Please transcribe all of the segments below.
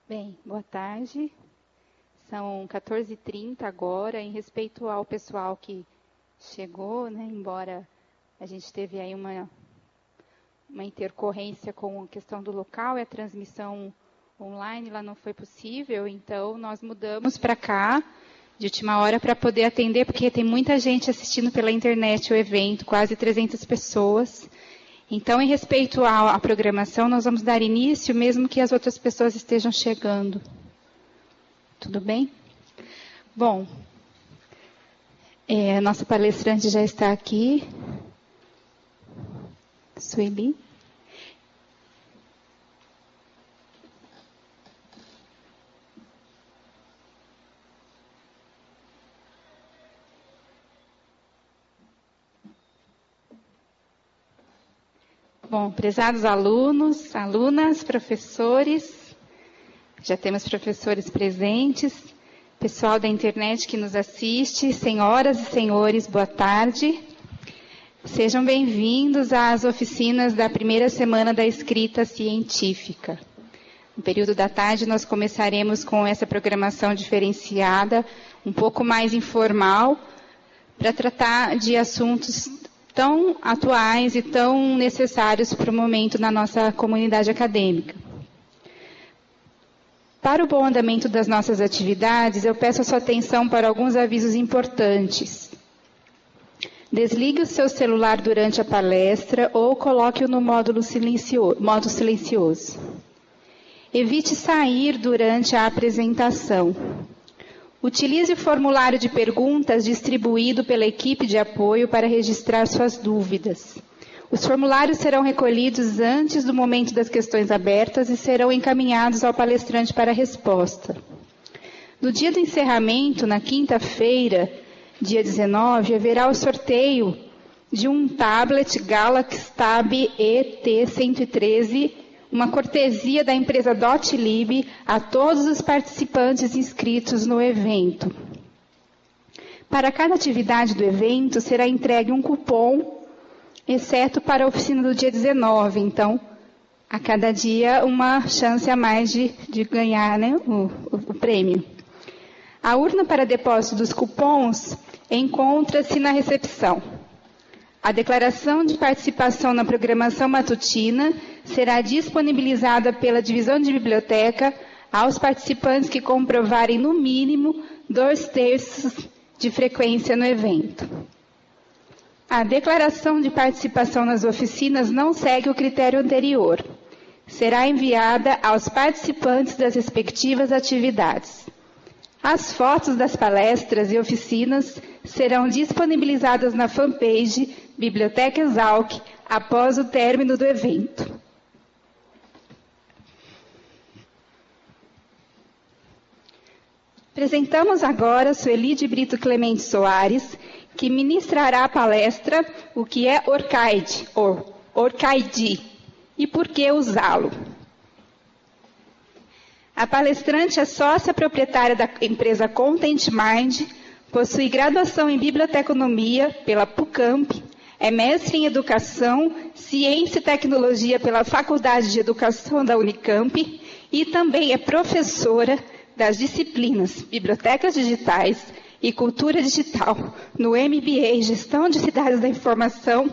Bem, boa tarde. São 14h30 agora. Em respeito ao pessoal que chegou, né, embora a gente teve aí uma intercorrência com a questão do local e a transmissão online lá não foi possível, então nós mudamos para cá de última hora para poder atender, porque tem muita gente assistindo pela internet o evento, quase 300 pessoas. Então, em respeito à programação, nós vamos dar início, mesmo que as outras pessoas estejam chegando. Tudo bem? Bom, a nossa palestrante já está aqui. Sueli. Bom, prezados alunos, alunas, professores, já temos professores presentes, pessoal da internet que nos assiste, senhoras e senhores, boa tarde. Sejam bem-vindos às oficinas da primeira semana da escrita científica. No período da tarde, nós começaremos com essa programação diferenciada, um pouco mais informal, para tratar de assuntos tão atuais e tão necessários para o momento na nossa comunidade acadêmica. Para o bom andamento das nossas atividades, eu peço a sua atenção para alguns avisos importantes. Desligue o seu celular durante a palestra ou coloque-o no modo silencioso. Evite sair durante a apresentação. Utilize o formulário de perguntas distribuído pela equipe de apoio para registrar suas dúvidas. Os formulários serão recolhidos antes do momento das questões abertas e serão encaminhados ao palestrante para resposta. No dia do encerramento, na quinta-feira, dia 19, haverá o sorteio de um tablet Galaxy Tab ET113, uma cortesia da empresa Dotlib a todos os participantes inscritos no evento. Para cada atividade do evento, será entregue um cupom, exceto para a oficina do dia 19. Então, a cada dia, uma chance a mais de ganhar, né, o prêmio. A urna para depósito dos cupons encontra-se na recepção. A declaração de participação na programação matutina será disponibilizada pela divisão de biblioteca aos participantes que comprovarem no mínimo 2/3 de frequência no evento. A declaração de participação nas oficinas não segue o critério anterior. Será enviada aos participantes das respectivas atividades. As fotos das palestras e oficinas serão disponibilizadas na fanpage Biblioteca Exalc após o término do evento. Apresentamos agora Sueli de Brito Clemente Soares, que ministrará a palestra O que é ORCID, ou ORCID, e por que usá-lo. A palestrante é sócia proprietária da empresa Content Mind, possui graduação em biblioteconomia pela PUCamp, é mestre em educação, ciência e tecnologia pela Faculdade de Educação da Unicamp e também é professora das disciplinas Bibliotecas Digitais e Cultura Digital no MBA Gestão de Cidades da Informação,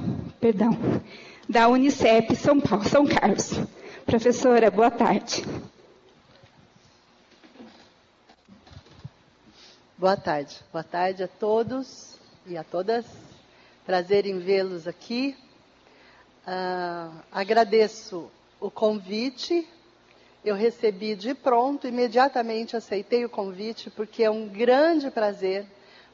da Unicep São Carlos. Professora, boa tarde. Boa tarde a todos e a todas. Prazer em vê-los aqui. Agradeço o convite. Eu recebi de pronto, imediatamente aceitei o convite, porque é um grande prazer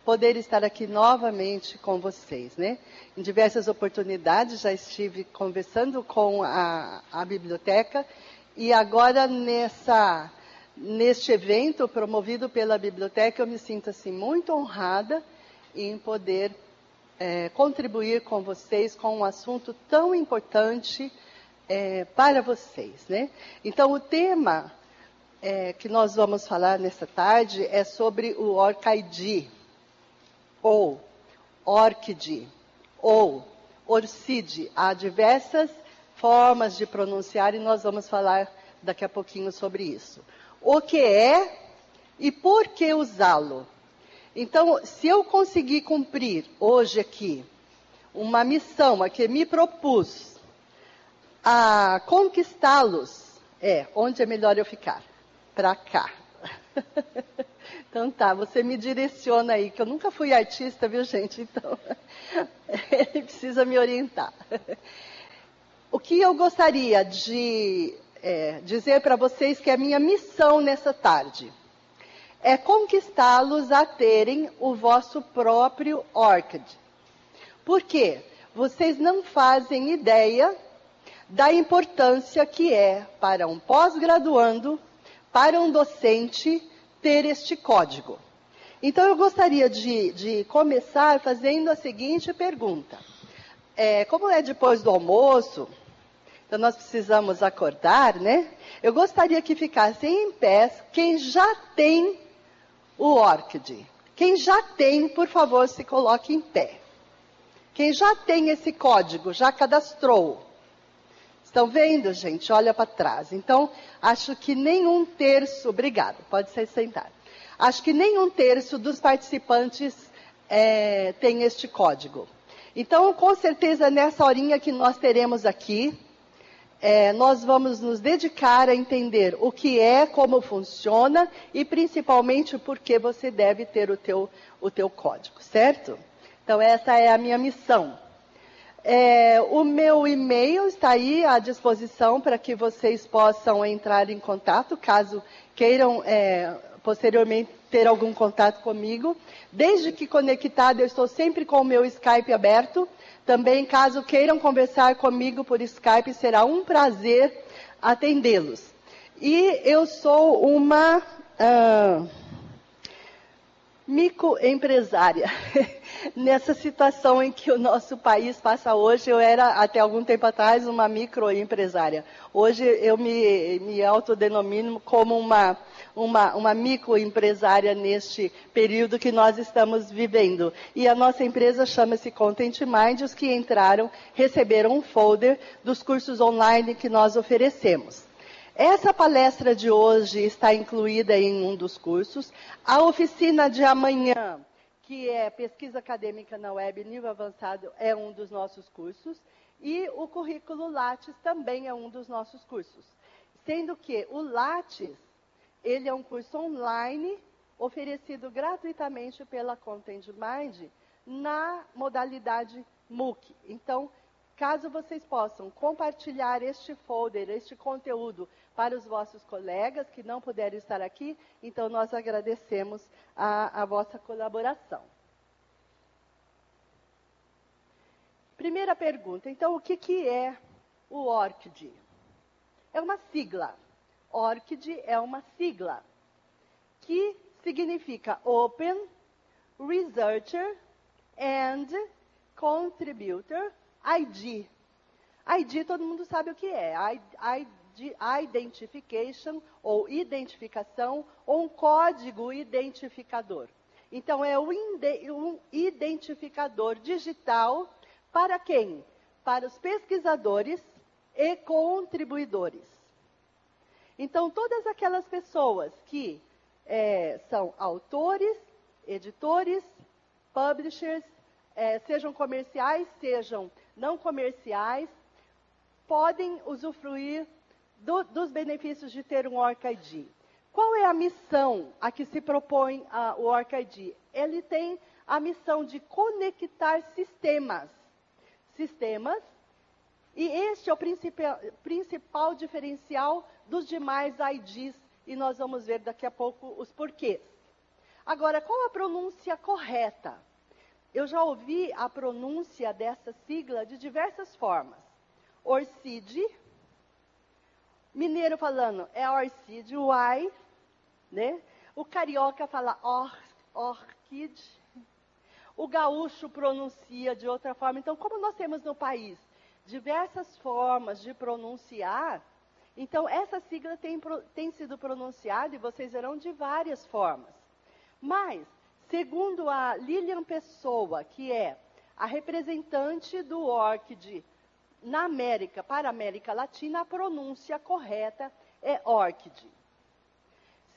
poder estar aqui novamente com vocês, né? Em diversas oportunidades já estive conversando com a biblioteca e agora neste evento promovido pela biblioteca eu me sinto assim muito honrada em poder contribuir com vocês com um assunto tão importante para vocês, né? Então o tema que nós vamos falar nesta tarde é sobre o ORCID, ou ORCID, ou ORCID. Há diversas formas de pronunciar e nós vamos falar daqui a pouquinho sobre isso. o que é e por que usá-lo. Então, se eu conseguir cumprir hoje aqui uma missão a que me propus a conquistá-los, onde é melhor eu ficar? Para cá. Então tá, você me direciona aí, que eu nunca fui artista, viu, gente? Então, ele precisa me orientar. O que eu gostaria de dizer para vocês que é a minha missão nessa tarde é conquistá-los a terem o vosso próprio ORCID. Por quê? Vocês não fazem ideia da importância que é para um pós-graduando, para um docente, ter este código. Então, eu gostaria de começar fazendo a seguinte pergunta. Como é depois do almoço, então nós precisamos acordar, né? Eu gostaria que ficassem em pé quem já tem o ORCID. Quem já tem, por favor, se coloque em pé. Quem já tem esse código, já cadastrou. Estão vendo, gente? Olha para trás. Então, acho que nenhum terço... Obrigada, pode ser sentado. Acho que nenhum terço dos participantes tem este código. Então, com certeza, nessa horinha que nós teremos aqui, nós vamos nos dedicar a entender o que é, como funciona e, principalmente, por que você deve ter o teu código, certo? Então, essa é a minha missão. O meu e-mail está aí à disposição para que vocês possam entrar em contato, caso queiram posteriormente ter algum contato comigo. Desde que conectado, eu estou sempre com o meu Skype aberto. Também, caso queiram conversar comigo por Skype, será um prazer atendê-los. E eu sou uma microempresária. Nessa situação em que o nosso país passa hoje, eu era, até algum tempo atrás, uma microempresária. Hoje, eu me autodenomino como uma microempresária neste período que nós estamos vivendo. E a nossa empresa chama-se Content Mind. Os que entraram receberam um folder dos cursos online que nós oferecemos. Essa palestra de hoje está incluída em um dos cursos. A oficina de amanhã, que é Pesquisa Acadêmica na Web Nível Avançado, é um dos nossos cursos. E o currículo Lattes também é um dos nossos cursos. Sendo que o Lattes, ele é um curso online, oferecido gratuitamente pela Content Mind, na modalidade MOOC. Então, caso vocês possam compartilhar este folder, este conteúdo para os vossos colegas que não puderem estar aqui, então nós agradecemos a vossa colaboração. Primeira pergunta, então o que é o ORCID? É uma sigla. ORCID é uma sigla que significa Open Researcher and Contributor ID. ID todo mundo sabe o que é. Identification, ou identificação, ou um código identificador. Então, é um identificador digital para quem? Para os pesquisadores e contribuidores. Então, todas aquelas pessoas que são autores, editores, publishers, sejam comerciais, sejam não comerciais, podem usufruir dos benefícios de ter um ORCID. Qual é a missão a que se propõe o ORCID? Ele tem a missão de conectar sistemas. E este é o principal diferencial dos demais IDs, e nós vamos ver daqui a pouco os porquês. Agora, qual a pronúncia correta? Eu já ouvi a pronúncia dessa sigla de diversas formas. ORCID, mineiro falando é ORCID, uai, né? O carioca fala ORCID, o gaúcho pronuncia de outra forma. Então, como nós temos no país diversas formas de pronunciar, então essa sigla tem sido pronunciada, e vocês verão, de várias formas. Mas, segundo a Lilian Pessoa, que é a representante do ORCID na América, para a América Latina, a pronúncia correta é ORCID.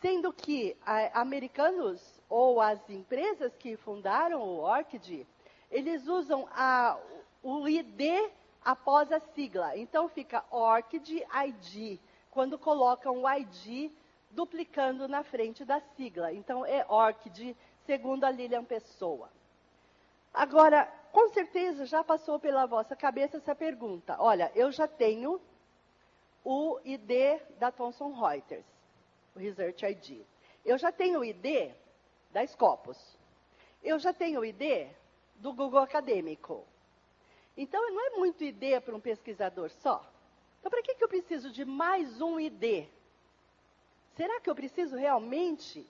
sendo que americanos ou as empresas que fundaram o ORCID, eles usam o ID após a sigla. Então, fica ORCID ID, quando colocam o ID duplicando na frente da sigla. Então, é ORCID, segundo a Lilian Pessoa. Agora, com certeza já passou pela vossa cabeça essa pergunta. Olha, eu já tenho o ID da Thomson Reuters, o Research ID. Eu já tenho o ID da Scopus. Eu já tenho o ID do Google Acadêmico. Então, não é muito ID para um pesquisador só. Então, para que eu preciso de mais um ID? Será que eu preciso realmente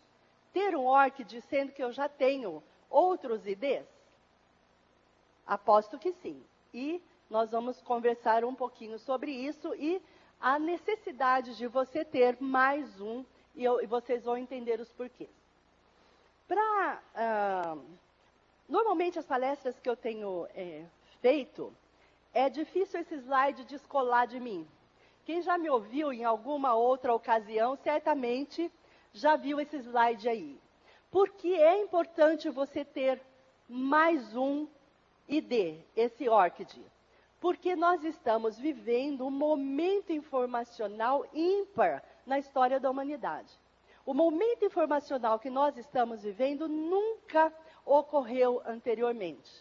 ter um ORCID, sendo que eu já tenho outros IDs? Aposto que sim. E nós vamos conversar um pouquinho sobre isso e a necessidade de você ter mais um, e vocês vão entender os porquês. Normalmente, as palestras que eu tenho feito, é difícil esse slide descolar de mim. Quem já me ouviu em alguma outra ocasião, certamente já viu esse slide aí. Porque é importante você ter mais um ID, esse ORCID. Porque nós estamos vivendo um momento informacional ímpar na história da humanidade. O momento informacional que nós estamos vivendo nunca ocorreu anteriormente.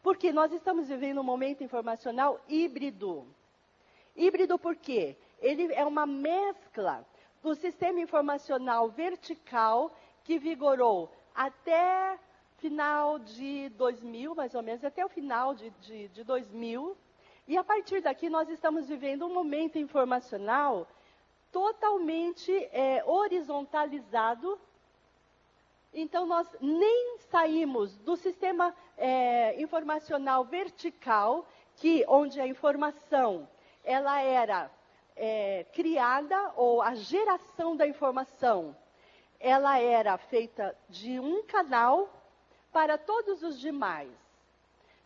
Porque nós estamos vivendo um momento informacional híbrido. Híbrido por quê? Ele é uma mescla do sistema informacional vertical que vigorou até final de 2000, mais ou menos, até o final de 2000. E a partir daqui nós estamos vivendo um momento informacional totalmente horizontalizado. Então, nós nem saímos do sistema informacional vertical, onde a informação ela era criada, ou a geração da informação, ela era feita de um canal para todos os demais.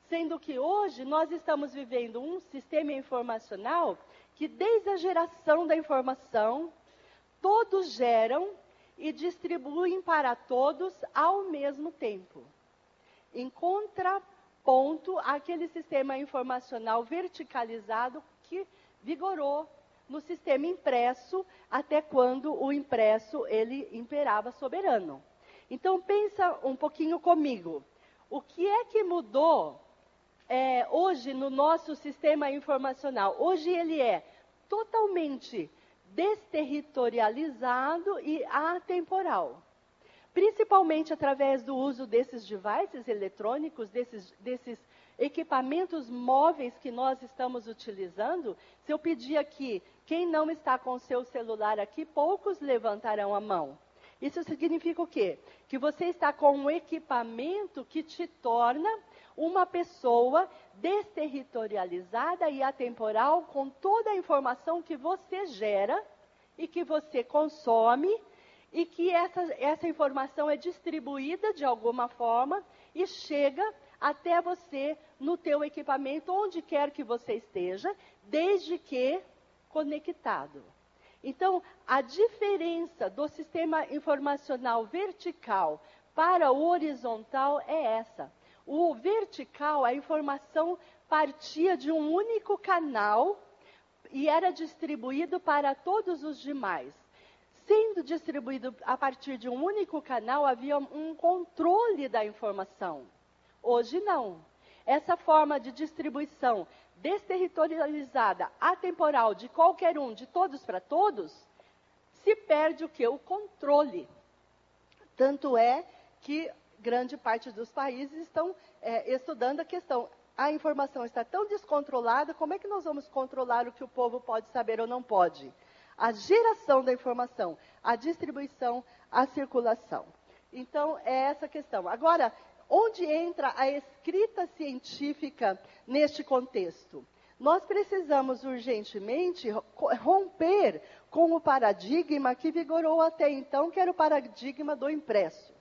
Sendo que hoje nós estamos vivendo um sistema informacional que desde a geração da informação, todos geram e distribuem para todos ao mesmo tempo. Em contraponto àquele sistema informacional verticalizado que vigorou no sistema impresso, até quando o impresso ele imperava soberano. Então, pensa um pouquinho comigo. O que é que mudou hoje no nosso sistema informacional? Hoje ele é totalmente desterritorializado e atemporal. Principalmente através do uso desses devices eletrônicos, desses equipamentos móveis que nós estamos utilizando. Se eu pedir aqui, quem não está com o seu celular aqui, poucos levantarão a mão. Isso significa o quê? Que você está com um equipamento que te torna uma pessoa desterritorializada e atemporal, com toda a informação que você gera e que você consome, e que essa informação é distribuída de alguma forma e chega até você no teu equipamento, onde quer que você esteja, desde que conectado. Então, a diferença do sistema informacional vertical para o horizontal é essa. O vertical, a informação partia de um único canal e era distribuído para todos os demais. Sendo distribuído a partir de um único canal, havia um controle da informação. Hoje não. Essa forma de distribuição desterritorializada, atemporal, de qualquer um, de todos para todos, se perde o quê? O controle. Tanto é que grande parte dos países estão estudando a questão. A informação está tão descontrolada, como é que nós vamos controlar o que o povo pode saber ou não pode? A geração da informação, a distribuição, a circulação. Então, é essa questão. Agora, onde entra a escrita científica neste contexto? Nós precisamos urgentemente romper com o paradigma que vigorou até então, que era o paradigma do impresso.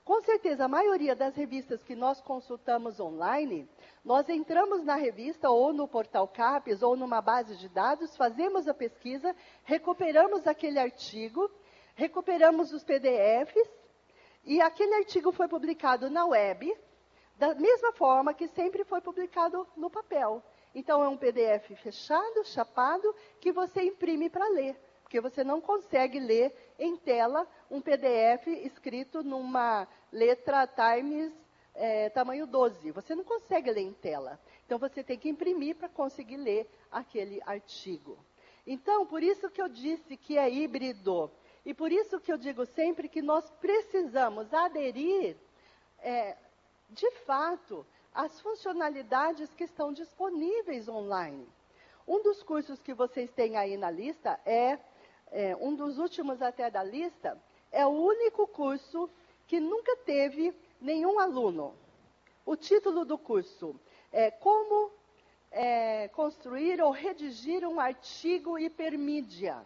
Com certeza, a maioria das revistas que nós consultamos online, nós entramos na revista ou no portal CAPES ou numa base de dados, fazemos a pesquisa, recuperamos aquele artigo, recuperamos os PDFs e aquele artigo foi publicado na web, da mesma forma que sempre foi publicado no papel. Então, é um PDF fechado, chapado, que você imprime para ler. Porque você não consegue ler em tela um PDF escrito numa letra Times tamanho 12. Você não consegue ler em tela. Então, você tem que imprimir para conseguir ler aquele artigo. Então, por isso que eu disse que é híbrido. E por isso que eu digo sempre que nós precisamos aderir, de fato, às funcionalidades que estão disponíveis online. Um dos cursos que vocês têm aí na lista um dos últimos até da lista, é o único curso que nunca teve nenhum aluno. O título do curso é Como construir ou redigir um artigo hipermídia.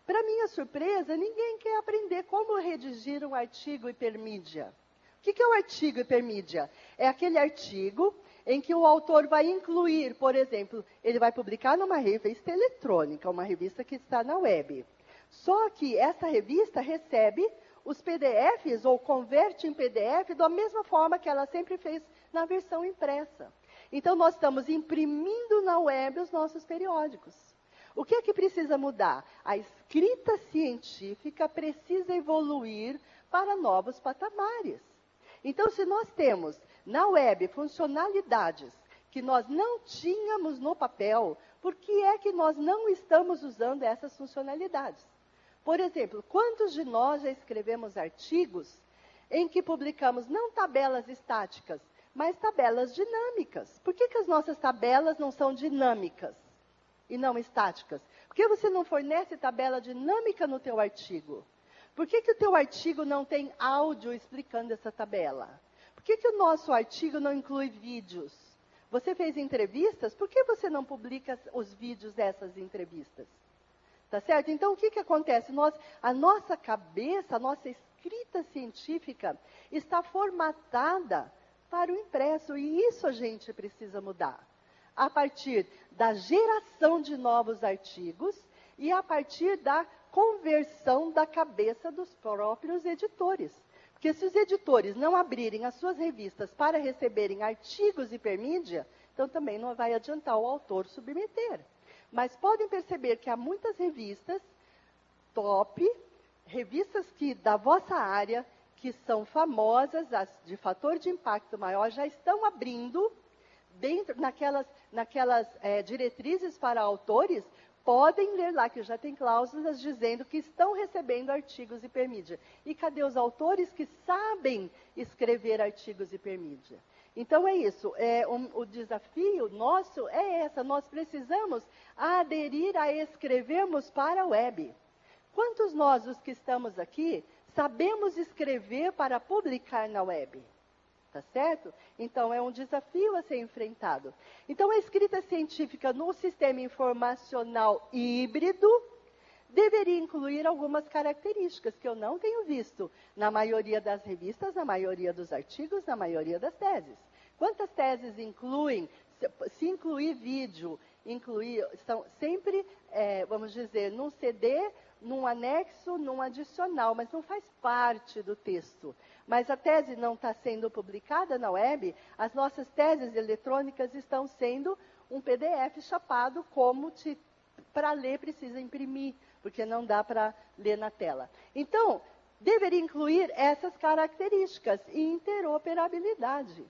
Para minha surpresa, ninguém quer aprender como redigir um artigo hipermídia. O que é o artigo hipermídia? É aquele artigo em que o autor vai incluir, por exemplo, ele vai publicar numa revista eletrônica, uma revista que está na web. Só que essa revista recebe os PDFs ou converte em PDF da mesma forma que ela sempre fez na versão impressa. Então, nós estamos imprimindo na web os nossos periódicos. O que é que precisa mudar? A escrita científica precisa evoluir para novos patamares. Então, se nós temos na web funcionalidades que nós não tínhamos no papel, por que é que nós não estamos usando essas funcionalidades? Por exemplo, quantos de nós já escrevemos artigos em que publicamos não tabelas estáticas, mas tabelas dinâmicas? Por que as nossas tabelas não são dinâmicas e não estáticas? Por que você não fornece tabela dinâmica no teu artigo? Por que o teu artigo não tem áudio explicando essa tabela? Por que o nosso artigo não inclui vídeos? Você fez entrevistas? Por que você não publica os vídeos dessas entrevistas? Tá certo? Então, o que acontece? A nossa cabeça, a nossa escrita científica está formatada para o impresso. E isso a gente precisa mudar. A partir da geração de novos artigos e a partir da conversão da cabeça dos próprios editores. Porque se os editores não abrirem as suas revistas para receberem artigos hipermídia, então também não vai adiantar o autor submeter. Mas podem perceber que há muitas revistas top, revistas da vossa área, que são famosas, as de fator de impacto maior, já estão abrindo, naquelas diretrizes para autores, podem ler lá, que já tem cláusulas dizendo que estão recebendo artigos hipermídia. E cadê os autores que sabem escrever artigos hipermídia? Então é isso, o desafio nosso é nós precisamos aderir a escrevermos para a web. Quantos nós, os que estamos aqui, sabemos escrever para publicar na web? Tá certo? Então, é um desafio a ser enfrentado. Então, a escrita científica no sistema informacional híbrido deveria incluir algumas características que eu não tenho visto na maioria das revistas, na maioria dos artigos, na maioria das teses. Quantas teses incluem? Se incluir vídeo, são sempre, vamos dizer, num CD, num anexo, num adicional, mas não faz parte do texto. Mas a tese não está sendo publicada na web, as nossas teses eletrônicas estão sendo um PDF chapado, como para ler precisa imprimir, porque não dá para ler na tela. Então, deveria incluir essas características e interoperabilidade.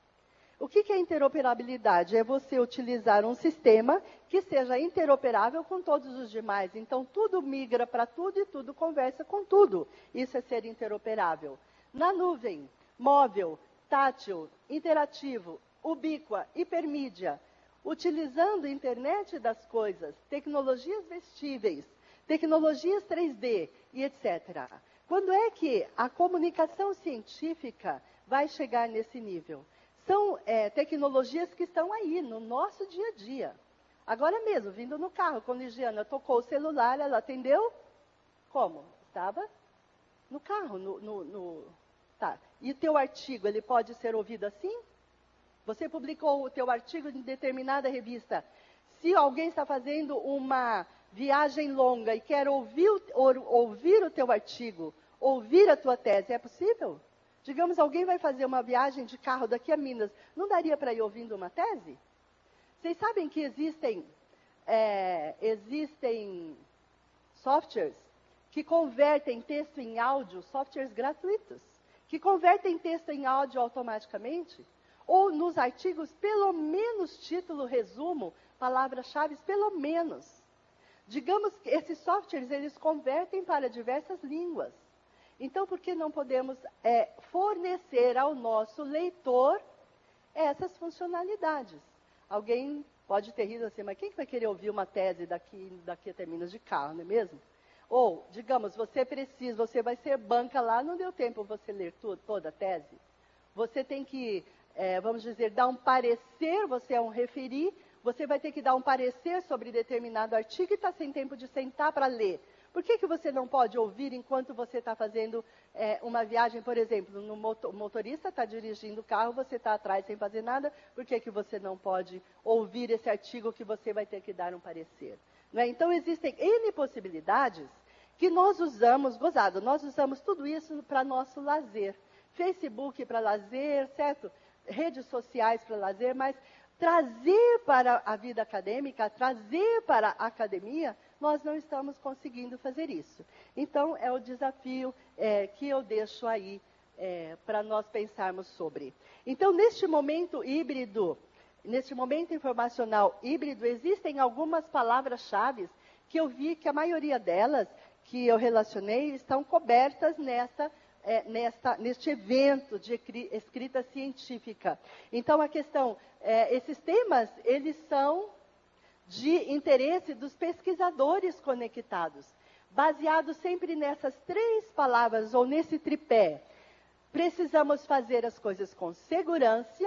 O que é interoperabilidade? É você utilizar um sistema que seja interoperável com todos os demais. Então, tudo migra para tudo e tudo conversa com tudo. Isso é ser interoperável. Na nuvem, móvel, tátil, interativo, ubíqua, hipermídia, utilizando a internet das coisas, tecnologias vestíveis, tecnologias 3D e etc. Quando é que a comunicação científica vai chegar nesse nível? São tecnologias que estão aí, no nosso dia a dia. Agora mesmo, vindo no carro, quando a Ligiana tocou o celular, ela atendeu? Como? Estava no carro, Tá. E o teu artigo, ele pode ser ouvido assim? Você publicou o teu artigo em determinada revista. Se alguém está fazendo uma viagem longa e quer ouvir o teu artigo, ouvir a tua tese, é possível? Digamos, alguém vai fazer uma viagem de carro daqui a Minas, não daria para ir ouvindo uma tese? Vocês sabem que existem softwares que convertem texto em áudio, softwares gratuitos, que convertem texto em áudio automaticamente? Ou nos artigos, pelo menos título, resumo, palavras-chave, pelo menos. Digamos que esses softwares, eles convertem para diversas línguas. Então, por que não podemos fornecer ao nosso leitor essas funcionalidades? Alguém pode ter rido assim, mas quem que vai querer ouvir uma tese daqui até Minas de carro, não é mesmo? Ou, digamos, você vai ser banca lá, não deu tempo você ler toda a tese. Você tem que, vamos dizer, dar um parecer, você é um referi, você vai ter que dar um parecer sobre determinado artigo e está sem tempo de sentar para ler. Por que você não pode ouvir enquanto você está fazendo uma viagem, por exemplo, o motorista está dirigindo o carro, você está atrás sem fazer nada, por que você não pode ouvir esse artigo que você vai ter que dar um parecer? Não é? Então, existem N possibilidades que nós usamos, gozado, nós usamos tudo isso para nosso lazer. Facebook para lazer, certo? Redes sociais para lazer, mas trazer para a vida acadêmica, trazer para a academia, nós não estamos conseguindo fazer isso. Então, é o desafio que eu deixo aí para nós pensarmos sobre. Então, neste momento híbrido, neste momento informacional híbrido, existem algumas palavras-chave que eu vi que a maioria delas, que eu relacionei, estão cobertas neste evento de escrita científica. Então, a questão, esses temas, eles são de interesse dos pesquisadores conectados, baseado sempre nessas 3 palavras, ou nesse tripé. Precisamos fazer as coisas com segurança,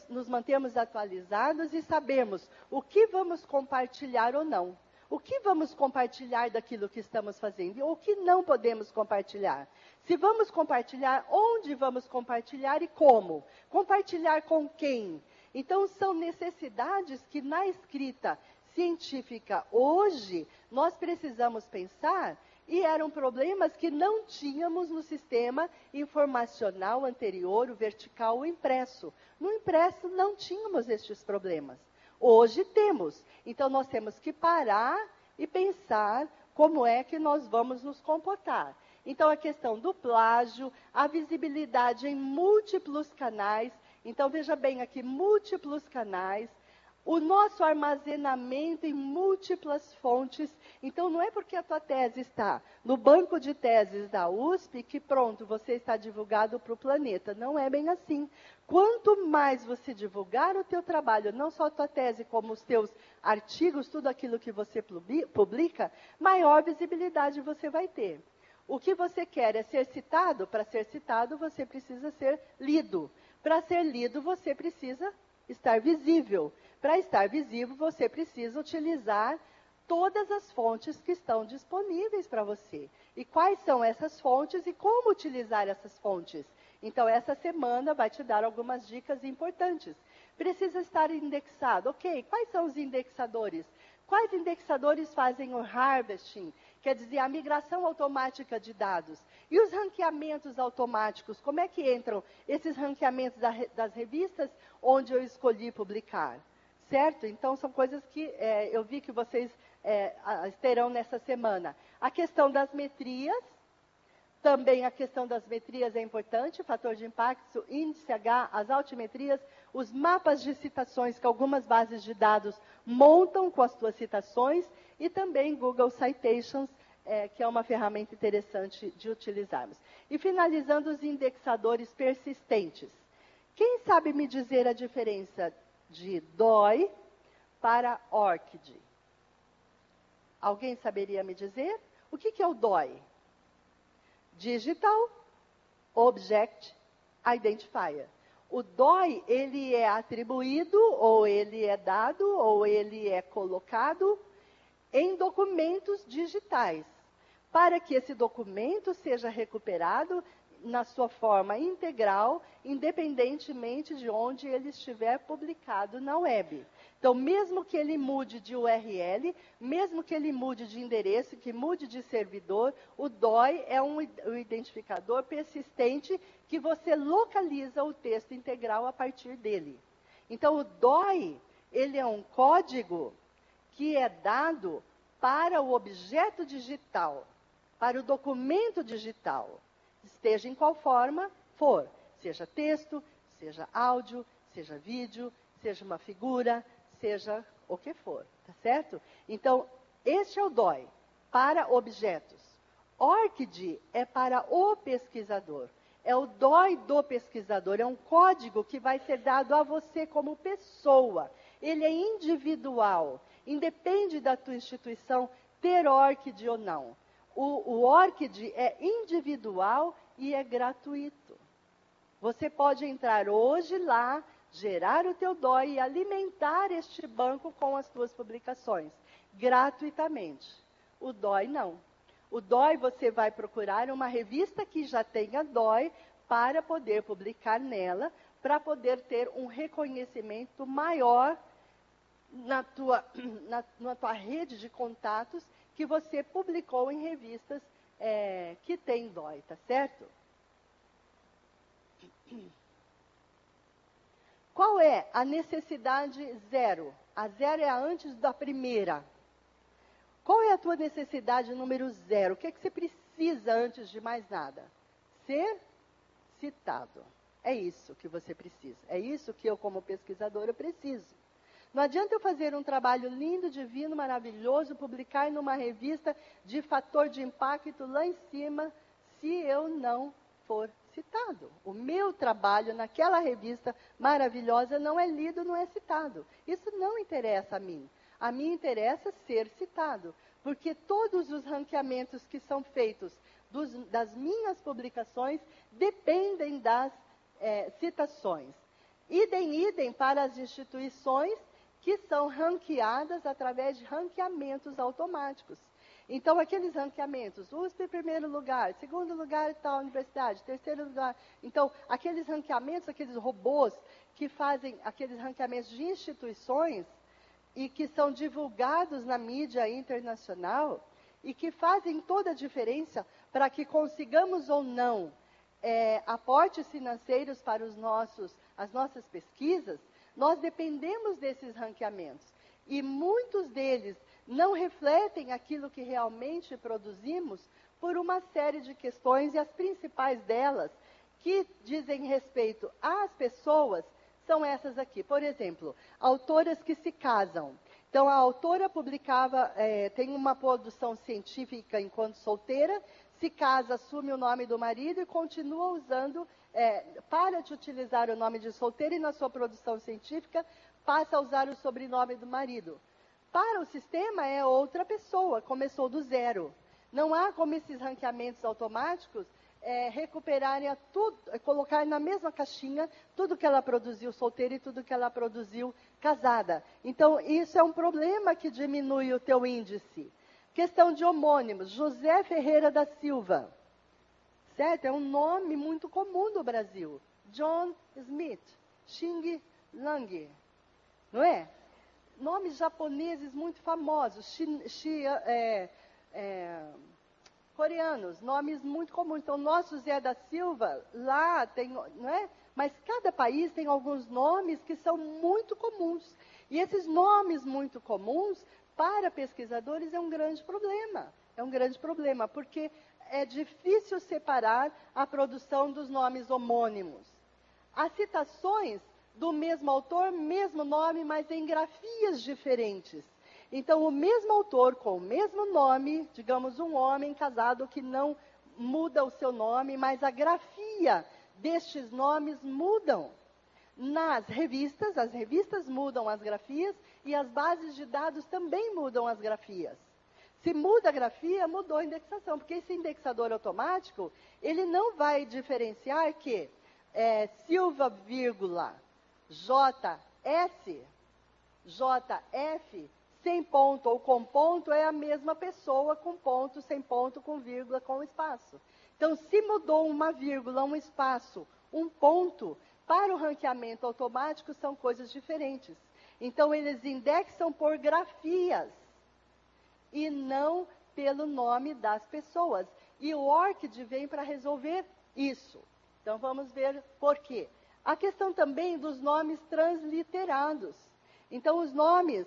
nos mantemos atualizados e sabemos o que vamos compartilhar ou não. O que vamos compartilhar daquilo que estamos fazendo ou o que não podemos compartilhar? Se vamos compartilhar, onde vamos compartilhar e como? Compartilhar com quem? Então, são necessidades que na escrita científica hoje nós precisamos pensar e eram problemas que não tínhamos no sistema informacional anterior, o vertical, o impresso. No impresso não tínhamos estes problemas. Hoje temos. Então, nós temos que parar e pensar como é que nós vamos nos comportar. Então, a questão do plágio, a visibilidade em múltiplos canais. Então, veja bem aqui, múltiplos canais. O nosso armazenamento em múltiplas fontes. Então, não é porque a tua tese está no banco de teses da USP que pronto, você está divulgado para o planeta. Não é bem assim. Quanto mais você divulgar o teu trabalho, não só a tua tese, como os teus artigos, tudo aquilo que você publica, maior visibilidade você vai ter. O que você quer é ser citado. Para ser citado, você precisa ser lido. Para ser lido, você precisa estar visível. Para estar visível, você precisa utilizar todas as fontes que estão disponíveis para você. E quais são essas fontes e como utilizar essas fontes? Então, essa semana vai te dar algumas dicas importantes. Precisa estar indexado. Ok, quais são os indexadores? Quais indexadores fazem o harvesting? Quer dizer, a migração automática de dados. E os ranqueamentos automáticos, como é que entram esses ranqueamentos das revistas onde eu escolhi publicar? Certo? Então, são coisas que eu vi que vocês terão nessa semana. A questão das metrias, também a questão das metrias é importante, fator de impacto, índice H, as altimetrias, os mapas de citações que algumas bases de dados montam com as suas citações, e também Google Citations, que é uma ferramenta interessante de utilizarmos. E finalizando, os indexadores persistentes. Quem sabe me dizer a diferença de DOI para ORCID? Alguém saberia me dizer? O que é o DOI? Digital Object Identifier. O DOI, ele é atribuído, ou ele é dado, ou ele é colocado em documentos digitais. Para que esse documento seja recuperado na sua forma integral, independentemente de onde ele estiver publicado na web. Então, mesmo que ele mude de URL, mesmo que ele mude de endereço, que mude de servidor, o DOI é um identificador persistente que você localiza o texto integral a partir dele. Então, o DOI, ele é um código que é dado para o objeto digital, para o documento digital, esteja em qual forma for, seja texto, seja áudio, seja vídeo, seja uma figura, seja o que for, tá certo? Então, este é o DOI, para objetos. ORCID é para o pesquisador, é o DOI do pesquisador, é um código que vai ser dado a você como pessoa. Ele é individual, independe da tua instituição ter ORCID ou não. O ORCID é individual e é gratuito. Você pode entrar hoje lá, gerar o teu DOI e alimentar este banco com as tuas publicações, gratuitamente. O DOI não. O DOI você vai procurar uma revista que já tenha DOI para poder publicar nela, para poder ter um reconhecimento maior na tua rede de contatos que você publicou em revistas que tem DOI, tá certo? Qual é a necessidade zero? A zero é a antes da primeira. Qual é a tua necessidade número zero? O que é que você precisa antes de mais nada? Ser citado. É isso que você precisa. É isso que eu, como pesquisadora, preciso. Não adianta eu fazer um trabalho lindo, divino, maravilhoso, publicar numa revista de fator de impacto lá em cima, se eu não for citado. O meu trabalho naquela revista maravilhosa não é lido, não é citado. Isso não interessa a mim. A mim interessa ser citado, porque todos os ranqueamentos que são feitos das minhas publicações dependem das citações. Idem para as instituições que são ranqueadas através de ranqueamentos automáticos. Então, aqueles ranqueamentos, USP em primeiro lugar, segundo lugar tal universidade, terceiro lugar. Então, aqueles ranqueamentos, aqueles robôs que fazem aqueles ranqueamentos de instituições e que são divulgados na mídia internacional e que fazem toda a diferença para que consigamos ou não aportes financeiros para as nossas pesquisas, nós dependemos desses ranqueamentos. E muitos deles não refletem aquilo que realmente produzimos por uma série de questões, e as principais delas, que dizem respeito às pessoas, são essas aqui. Por exemplo, autoras que se casam. Então, a autora publicava, tem uma produção científica enquanto solteira, se casa, assume o nome do marido e continua usando, para de utilizar o nome de solteira e na sua produção científica passa a usar o sobrenome do marido. Para o sistema é outra pessoa, começou do zero. Não há como esses ranqueamentos automáticos recuperarem colocar na mesma caixinha tudo que ela produziu solteira e tudo que ela produziu casada. Então, isso é um problema que diminui o teu índice. Questão de homônimos, José Ferreira da Silva. Certo? É um nome muito comum no Brasil. John Smith, Xing Lang. Não é? Nomes japoneses muito famosos, coreanos, nomes muito comuns. Então, nosso Zé da Silva, lá tem, não é? Mas cada país tem alguns nomes que são muito comuns. E esses nomes muito comuns, para pesquisadores, é um grande problema. É um grande problema, porque é difícil separar a produção dos nomes homônimos. As citações do mesmo autor, mesmo nome, mas em grafias diferentes. Então, o mesmo autor com o mesmo nome, digamos, um homem casado que não muda o seu nome, mas a grafia destes nomes mudam. Nas revistas, as revistas mudam as grafias e as bases de dados também mudam as grafias. Se muda a grafia, mudou a indexação, porque esse indexador automático, ele não vai diferenciar que Silva, vírgula, JS, JF, sem ponto ou com ponto é a mesma pessoa com ponto, sem ponto, com vírgula, com espaço. Então, se mudou uma vírgula, um espaço, um ponto, para o ranqueamento automático são coisas diferentes. Então, eles indexam por grafias e não pelo nome das pessoas. E o ORCID vem para resolver isso. Então, vamos ver por quê. A questão também dos nomes transliterados. Então, os nomes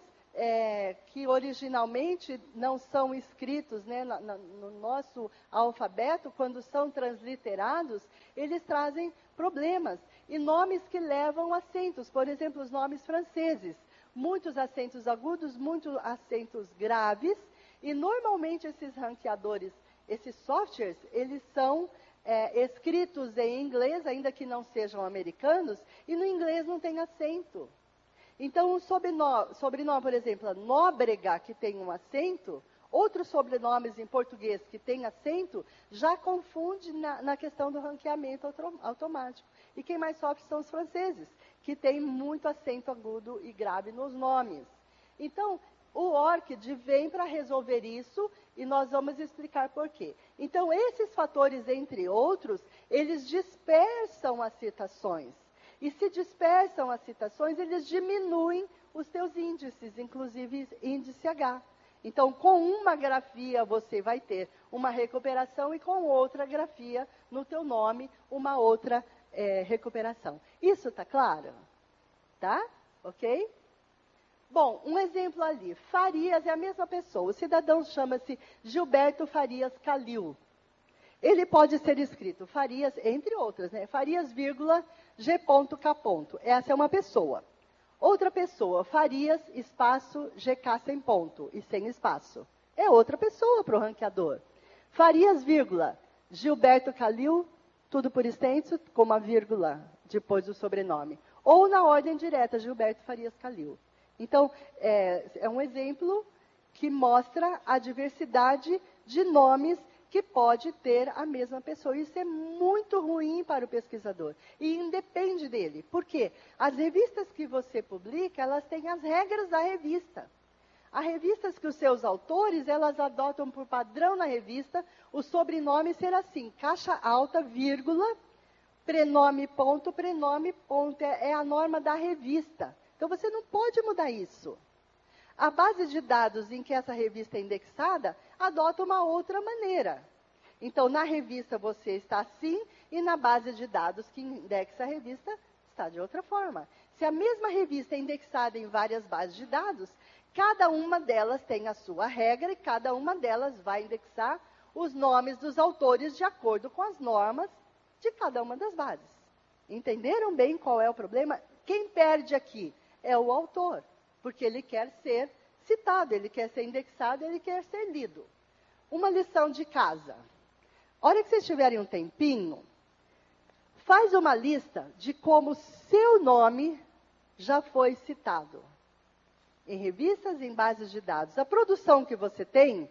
que originalmente não são escritos, né, no nosso alfabeto, quando são transliterados, eles trazem problemas. E nomes que levam acentos, por exemplo, os nomes franceses. Muitos acentos agudos, muitos acentos graves, e normalmente esses ranqueadores, esses softwares, eles são escritos em inglês, ainda que não sejam americanos, e no inglês não tem acento. Então, um sobrenome, por exemplo, Nóbrega, que tem um acento, outros sobrenomes em português que têm acento, já confunde na questão do ranqueamento automático. E quem mais sofre são os franceses, que têm muito acento agudo e grave nos nomes. Então, o ORCID vem para resolver isso e nós vamos explicar por quê. Então, esses fatores, entre outros, eles dispersam as citações. E se dispersam as citações, eles diminuem os teus índices, inclusive índice H. Então, com uma grafia você vai ter uma recuperação e com outra grafia no teu nome, uma outra recuperação. Isso está claro? Tá? Ok? Bom, um exemplo ali. Farias é a mesma pessoa. O cidadão chama-se Gilberto Farias Calil. Ele pode ser escrito Farias, entre outras, né? Farias, vírgula, G.K. Essa é uma pessoa. Outra pessoa, Farias, espaço, GK sem ponto e sem espaço. É outra pessoa para o ranqueador. Farias, vírgula, Gilberto Calil, tudo por extenso, com uma vírgula depois do sobrenome. Ou na ordem direta, Gilberto Farias Calil. Então, é um exemplo que mostra a diversidade de nomes que pode ter a mesma pessoa. Isso é muito ruim para o pesquisador. E independe dele. Por quê? As revistas que você publica, elas têm as regras da revista. Há revistas que os seus autores, elas adotam por padrão na revista o sobrenome ser assim, caixa alta, vírgula, prenome, ponto, prenome, ponto. É a norma da revista. Então, você não pode mudar isso. A base de dados em que essa revista é indexada adota uma outra maneira. Então, na revista você está assim e na base de dados que indexa a revista está de outra forma. Se a mesma revista é indexada em várias bases de dados, cada uma delas tem a sua regra e cada uma delas vai indexar os nomes dos autores de acordo com as normas de cada uma das bases. Entenderam bem qual é o problema? Quem perde aqui é o autor, porque ele quer ser citado, ele quer ser indexado, ele quer ser lido. Uma lição de casa. A hora que vocês tiverem um tempinho, faz uma lista de como seu nome já foi citado. Em revistas, em bases de dados. A produção que você tem,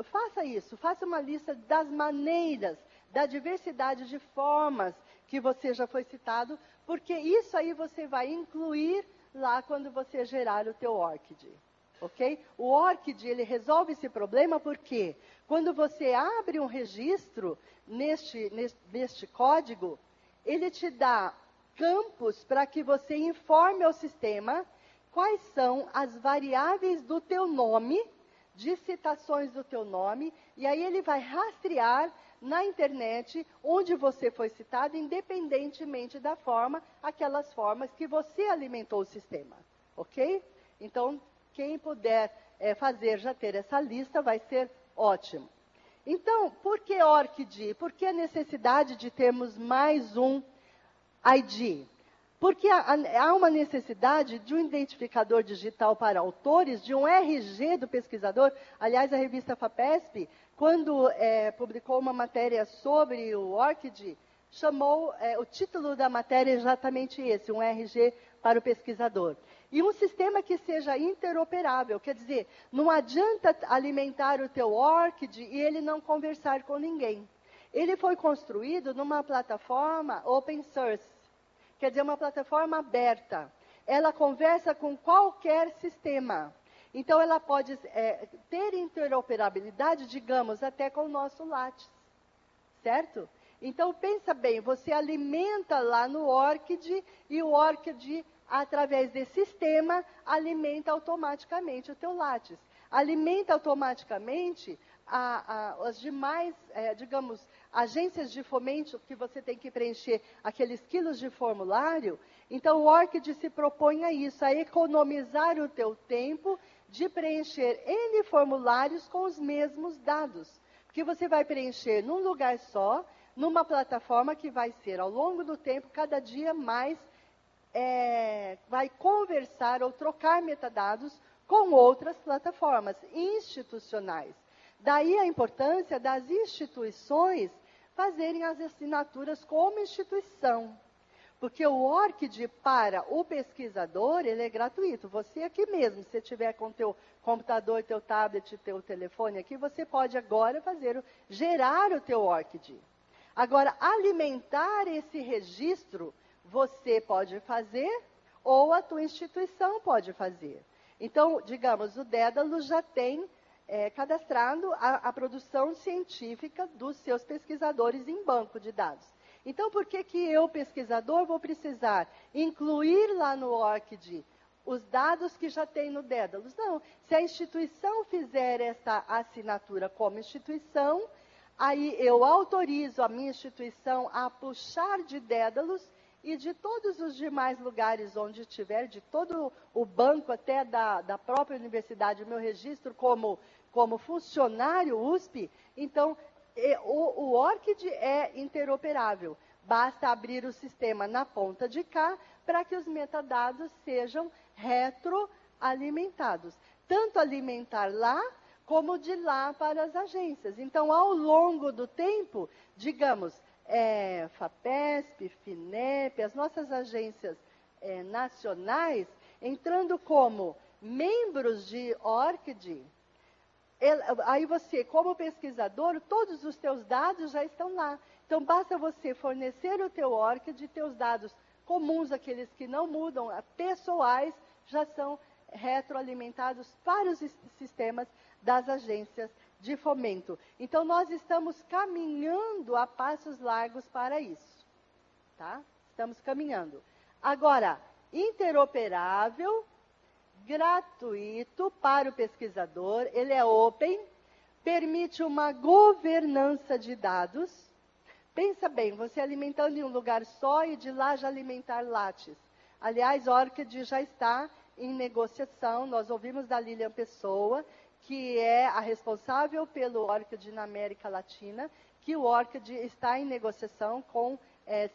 faça isso, faça uma lista das maneiras, da diversidade de formas que você já foi citado, porque isso aí você vai incluir lá quando você gerar o teu ORCID. Ok? O ORCID, ele resolve esse problema porque quando você abre um registro neste código, ele te dá campos para que você informe ao sistema quais são as variáveis do teu nome, de citações do teu nome, e aí ele vai rastrear na internet onde você foi citado, independentemente da forma, aquelas formas que você alimentou o sistema. Ok? Então, quem puder já ter essa lista, vai ser ótimo. Então, por que ORCID? Por que a necessidade de termos mais um ID? Porque há uma necessidade de um identificador digital para autores, de um RG do pesquisador. Aliás, a revista FAPESP, quando publicou uma matéria sobre o ORCID, chamou o título da matéria exatamente esse, um RG para o pesquisador. E um sistema que seja interoperável, quer dizer, não adianta alimentar o teu ORCID e ele não conversar com ninguém. Ele foi construído numa plataforma open source, quer dizer, uma plataforma aberta. ela conversa com qualquer sistema. Então, ela pode ter interoperabilidade, digamos, até com o nosso Lattes, certo? Então, pensa bem, você alimenta lá no ORCID e o ORCID, através desse sistema, alimenta automaticamente o teu Lattes. Alimenta automaticamente as demais, digamos, agências de fomento que você tem que preencher aqueles quilos de formulário. Então, o ORCID se propõe a isso, a economizar o teu tempo de preencher N formulários com os mesmos dados. Porque você vai preencher num lugar só, numa plataforma que vai ser, ao longo do tempo, cada dia mais, vai conversar ou trocar metadados com outras plataformas institucionais. Daí a importância das instituições fazerem as assinaturas como instituição. Porque o ORCID para o pesquisador, ele é gratuito. Você aqui mesmo, se tiver com o teu computador, teu tablet, teu telefone aqui, você pode agora gerar o teu ORCID. Agora, alimentar esse registro, você pode fazer ou a tua instituição pode fazer. Então, digamos, o Dédalo já tem cadastrado a produção científica dos seus pesquisadores em banco de dados. Então, por que eu, pesquisador, vou precisar incluir lá no ORCID os dados que já tem no Dédalus? Não, se a instituição fizer essa assinatura como instituição, aí eu autorizo a minha instituição a puxar de Dédalus e de todos os demais lugares onde tiver, de todo o banco, até da própria universidade, o meu registro como funcionário USP. Então, o ORCID é interoperável. Basta abrir o sistema na ponta de cá para que os metadados sejam retroalimentados. Tanto alimentar lá, como de lá para as agências. Então, ao longo do tempo, digamos, FAPESP, FINEP, as nossas agências nacionais, entrando como membros de ORCID, aí você, como pesquisador, todos os teus dados já estão lá. Então, basta você fornecer o teu ORCID, teus dados comuns, aqueles que não mudam, pessoais, já são retroalimentados para os sistemas das agências de fomento. Então, nós estamos caminhando a passos largos para isso. Tá? Estamos caminhando. Agora, interoperável, gratuito para o pesquisador, ele é open, permite uma governança de dados. Pensa bem, você alimentando em um lugar só e de lá já alimentar Lattes. Aliás, ORCID já está em negociação, nós ouvimos da Lilian Pessoa, que é a responsável pelo ORCID na América Latina, que o ORCID está em negociação com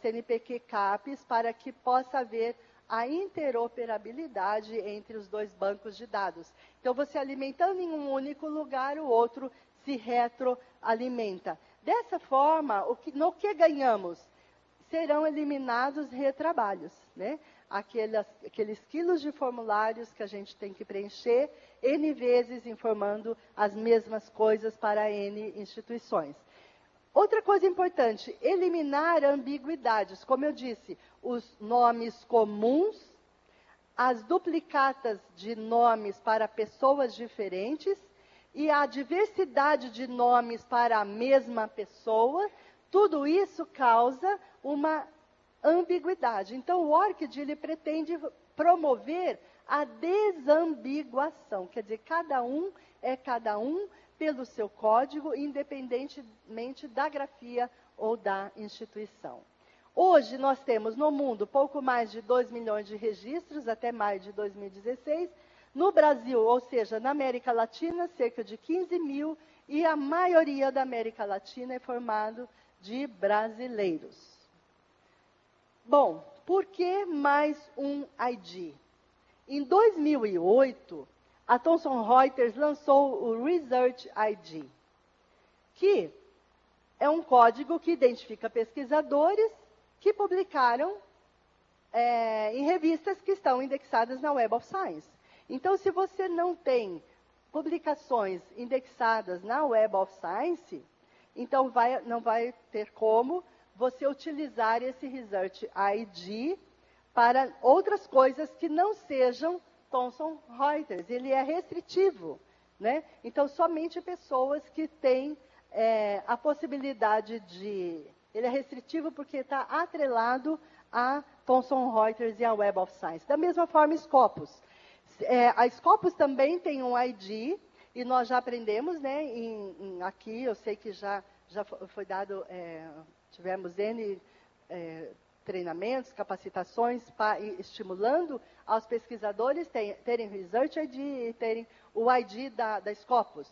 CNPq CAPES para que possa haver a interoperabilidade entre os dois bancos de dados. Então, você alimentando em um único lugar, o outro se retroalimenta. Dessa forma, no que ganhamos? Serão eliminados retrabalhos, né? Aqueles quilos de formulários que a gente tem que preencher, N vezes informando as mesmas coisas para N instituições. Outra coisa importante, eliminar ambiguidades. Como eu disse, os nomes comuns, as duplicatas de nomes para pessoas diferentes e a diversidade de nomes para a mesma pessoa, tudo isso causa uma ambiguidade. Então, o ORCID ele pretende promover a desambiguação, quer dizer, cada um é cada um pelo seu código, independentemente da grafia ou da instituição. Hoje, nós temos no mundo pouco mais de 2 milhões de registros, até maio de 2016. No Brasil, ou seja, na América Latina, cerca de 15 mil, e a maioria da América Latina é formado de brasileiros. Bom, por que mais um ID? Em 2008, a Thomson Reuters lançou o Research ID, que é um código que identifica pesquisadores que publicaram em revistas que estão indexadas na Web of Science. Então, se você não tem publicações indexadas na Web of Science, então não vai ter como você utilizar esse Research ID para outras coisas que não sejam Thomson Reuters. Ele é restritivo, né? Então, somente pessoas que têm a possibilidade de... Ele é restritivo porque está atrelado a Thomson Reuters e a Web of Science. Da mesma forma, Scopus. A Scopus também tem um ID, e nós já aprendemos, né, aqui, eu sei que já foi dado, tivemos N treinamentos, capacitações, estimulando aos pesquisadores terem Research ID e terem o ID da Scopus.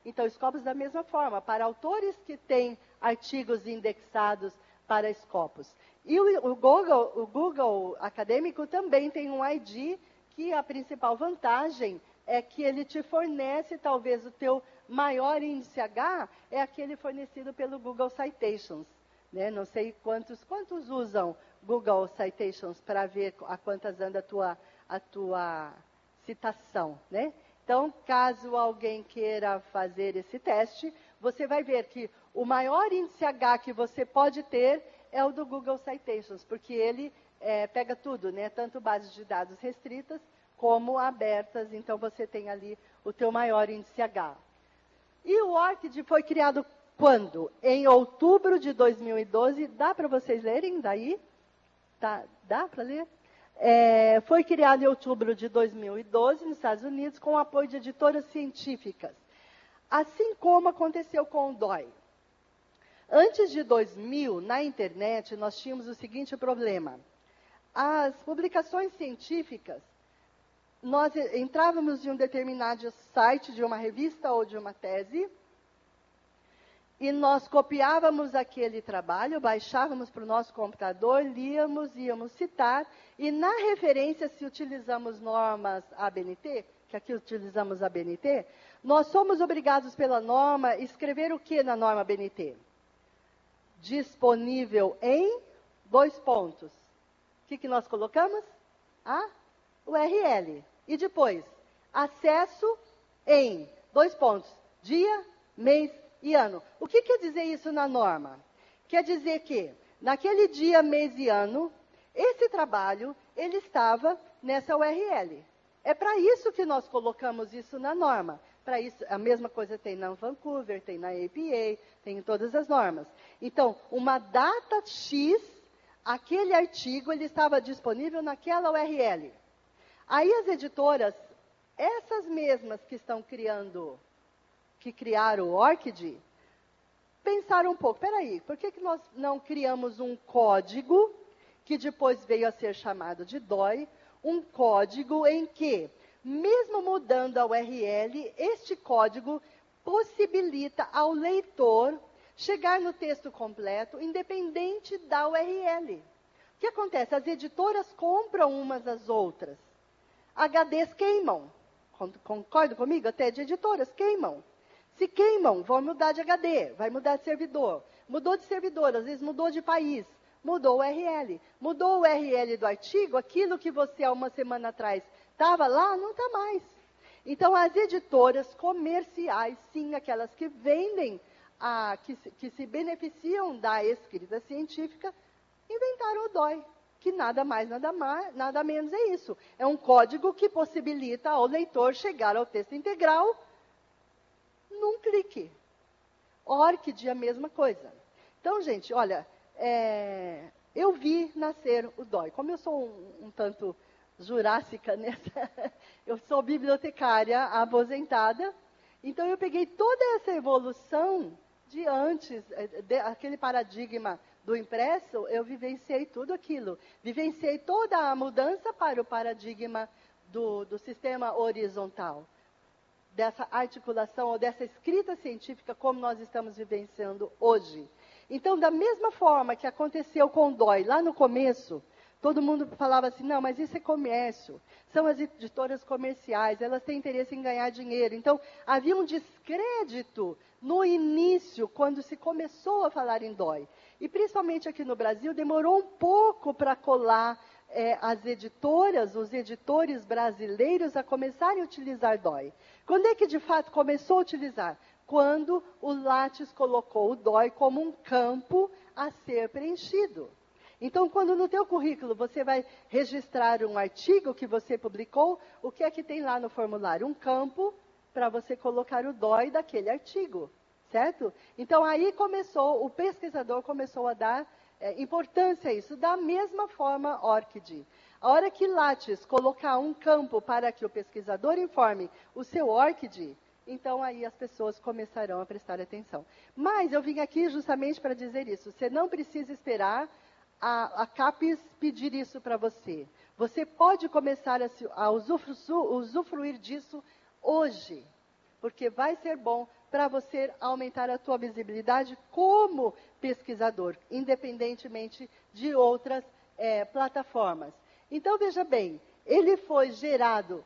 Então, Scopus da mesma forma, para autores que têm artigos indexados para Scopus. E o Google Acadêmico também tem um ID, que a principal vantagem é que ele te fornece, talvez o teu maior índice H é aquele fornecido pelo Google Citations. Né? Não sei quantos usam Google Citations para ver a quantas anda a tua citação. Né? Então, caso alguém queira fazer esse teste, você vai ver que o maior índice H que você pode ter é o do Google Citations, porque ele pega tudo, né? Tanto bases de dados restritas como abertas, então você tem ali o teu maior índice H. E o ORCID foi criado quando? Em outubro de 2012, dá para vocês lerem daí? Tá, dá para ler? Foi criado em outubro de 2012 nos Estados Unidos com o apoio de editoras científicas, assim como aconteceu com o DOI. Antes de 2000, na internet, nós tínhamos o seguinte problema. As publicações científicas, nós entrávamos em um determinado site de uma revista ou de uma tese, e nós copiávamos aquele trabalho, baixávamos para o nosso computador, líamos, íamos citar, e na referência, se utilizamos normas ABNT, que aqui utilizamos a ABNT, nós somos obrigados pela norma a escrever o que na norma ABNT? Disponível em 2 pontos. O que nós colocamos? A URL. E depois, acesso em 2 pontos. Dia, mês e ano. O que quer dizer isso na norma? Quer dizer que, naquele dia, mês e ano, esse trabalho, ele estava nessa URL. É para isso que nós colocamos isso na norma. Para isso, a mesma coisa tem na Vancouver, tem na APA, tem em todas as normas. Então, uma data X, aquele artigo, ele estava disponível naquela URL. Aí as editoras, essas mesmas que estão que criaram o ORCID, pensaram um pouco, peraí, por que nós não criamos um código, que depois veio a ser chamado de DOI, um código em que, mesmo mudando a URL, este código possibilita ao leitor chegar no texto completo, independente da URL. O que acontece? As editoras compram umas às outras. HDs queimam. Concorda comigo? Até de editoras queimam. Se queimam, vão mudar de HD, vai mudar de servidor. Mudou de servidor, às vezes mudou de país. Mudou o URL. Mudou o URL do artigo, aquilo que você há uma semana atrás estava lá, não está mais. Então, as editoras comerciais, sim, aquelas que vendem, que se beneficiam da escrita científica, inventaram o DOI, que nada mais, nada menos é isso. É um código que possibilita ao leitor chegar ao texto integral num clique. ORCID é a mesma coisa. Então, gente, olha, eu vi nascer o DOI. Como eu sou um tanto jurássica nessa, eu sou bibliotecária aposentada, então eu peguei toda essa evolução de antes, aquele paradigma do impresso, eu vivenciei tudo aquilo. Vivenciei toda a mudança para o paradigma do sistema horizontal, dessa articulação ou dessa escrita científica como nós estamos vivenciando hoje. Então, da mesma forma que aconteceu com o DOI lá no começo, todo mundo falava assim, não, mas isso é comércio, são as editoras comerciais, elas têm interesse em ganhar dinheiro. Então, havia um descrédito no início, quando se começou a falar em DOI. E principalmente aqui no Brasil, demorou um pouco para colar as editoras, os editores brasileiros a começarem a utilizar DOI. Quando é que de fato começou a utilizar? Quando o Lattes colocou o DOI como um campo a ser preenchido. Então, quando no teu currículo você vai registrar um artigo que você publicou, o que é que tem lá no formulário? Um campo para você colocar o DOI daquele artigo, certo? Então, aí o pesquisador começou a dar importância a isso. Da mesma forma, ORCID. A hora que Lattes colocar um campo para que o pesquisador informe o seu ORCID, então aí as pessoas começarão a prestar atenção. Mas eu vim aqui justamente para dizer isso. Você não precisa esperar a CAPES pedir isso para você. Você pode começar a usufruir disso hoje, porque vai ser bom para você aumentar a tua visibilidade como pesquisador, independentemente de outras plataformas. Então, veja bem, ele foi gerado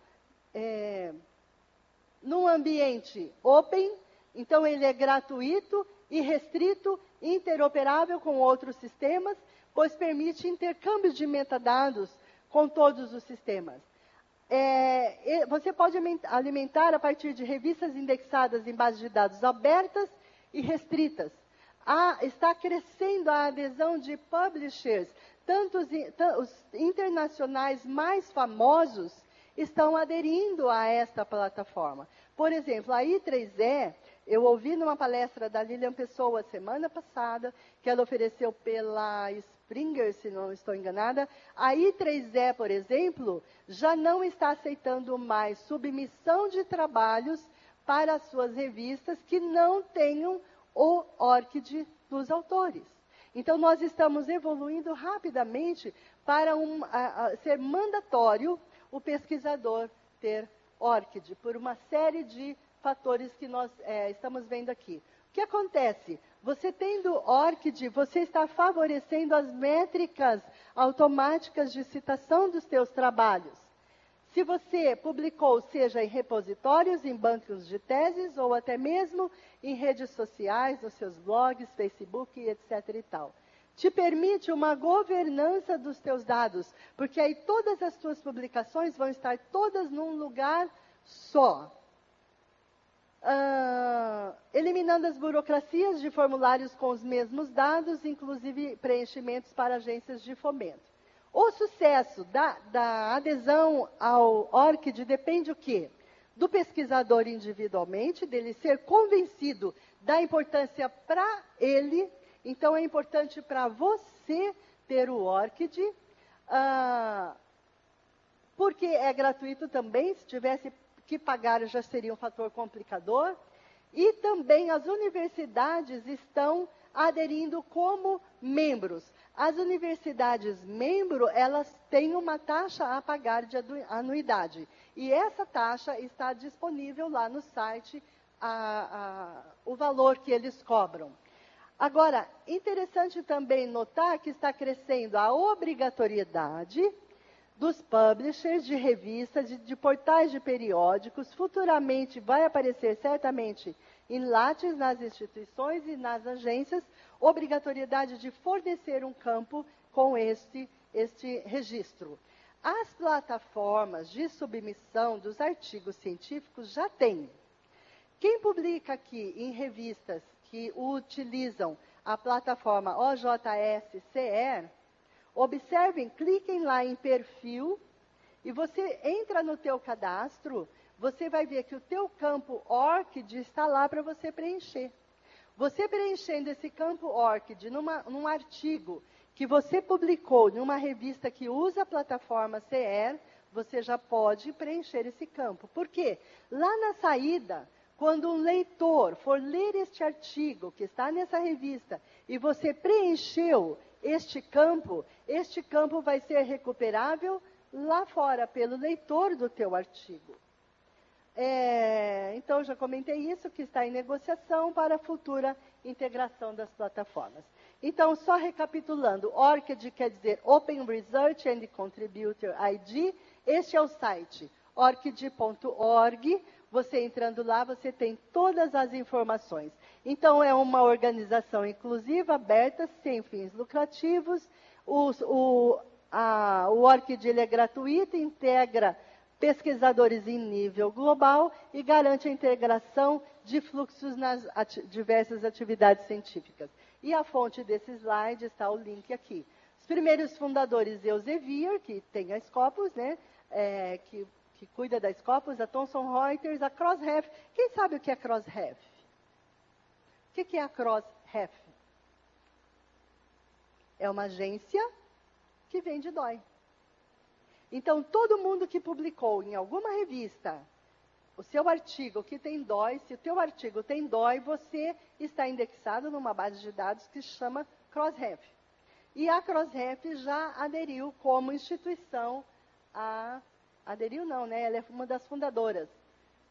num ambiente open, então ele é gratuito, irrestrito, interoperável com outros sistemas, pois permite intercâmbio de metadados com todos os sistemas. Você pode alimentar a partir de revistas indexadas em bases de dados abertas e restritas. Está crescendo a adesão de publishers, tanto os internacionais mais famosos estão aderindo a esta plataforma. Por exemplo, a I3E, eu ouvi numa palestra da Lilian Pessoa semana passada, que ela ofereceu pela Springer, se não estou enganada. A I3E, por exemplo, já não está aceitando mais submissão de trabalhos para as suas revistas que não tenham o ORCID dos autores. Então, nós estamos evoluindo rapidamente para ser mandatório o pesquisador ter ORCID, por uma série de fatores que nós estamos vendo aqui. O que acontece? Você tendo ORCID, você está favorecendo as métricas automáticas de citação dos seus trabalhos. Se você publicou, seja em repositórios, em bancos de teses, ou até mesmo em redes sociais, nos seus blogs, Facebook, etc. e tal. Te permite uma governança dos teus dados, porque aí todas as tuas publicações vão estar todas num lugar só. Eliminando as burocracias de formulários com os mesmos dados, inclusive preenchimentos para agências de fomento. O sucesso da adesão ao ORCID depende o quê? Do pesquisador individualmente, dele ser convencido da importância para ele. Então, é importante para você ter o ORCID, porque é gratuito também. Se tivesse que pagar, já seria um fator complicador. E também as universidades estão aderindo como membros. As universidades membro, elas têm uma taxa a pagar de anuidade. E essa taxa está disponível lá no site, o valor que eles cobram. Agora, interessante também notar que está crescendo a obrigatoriedade dos publishers de revistas, de portais de periódicos. Futuramente vai aparecer certamente em Lattes, nas instituições e nas agências, obrigatoriedade de fornecer um campo com este registro. As plataformas de submissão dos artigos científicos já têm. Quem publica aqui em revistas que utilizam a plataforma OJS-CE, observem, cliquem lá em perfil e você entra no teu cadastro, você vai ver que o teu campo ORCID está lá para você preencher. Você preenchendo esse campo ORCID num artigo que você publicou numa revista que usa a plataforma CE, você já pode preencher esse campo. Por quê? Lá na saída, quando um leitor for ler este artigo que está nessa revista e você preencheu este campo vai ser recuperável lá fora pelo leitor do teu artigo. Então, já comentei isso, que está em negociação para a futura integração das plataformas. Então, só recapitulando, ORCID quer dizer Open Research and Contributor ID. Este é o site, orcid.org. Você entrando lá, você tem todas as informações. Então, é uma organização inclusiva, aberta, sem fins lucrativos. O ORCID ele é gratuito, integra pesquisadores em nível global e garante a integração de fluxos nas diversas atividades científicas. E a fonte desse slide está o link aqui. Os primeiros fundadores, Elsevier, que tem a Scopus, né? Que cuida da Scopus, a Thomson Reuters, a Crossref. Quem sabe o que é Crossref? O que é a Crossref? É uma agência que vende DOI. Então, todo mundo que publicou em alguma revista o seu artigo que tem DOI, se o teu artigo tem DOI, você está indexado numa base de dados que se chama Crossref. E a Crossref já aderiu como instituição aderiu não, né? Ela é uma das fundadoras.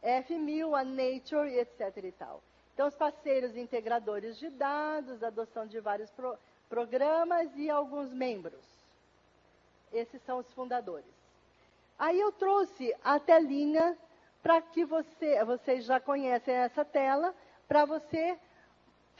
F1000, a Nature, etc. e tal. Então, os parceiros integradores de dados, adoção de vários programas e alguns membros. Esses são os fundadores. Aí eu trouxe a telinha para que vocês já conhecem essa tela, para você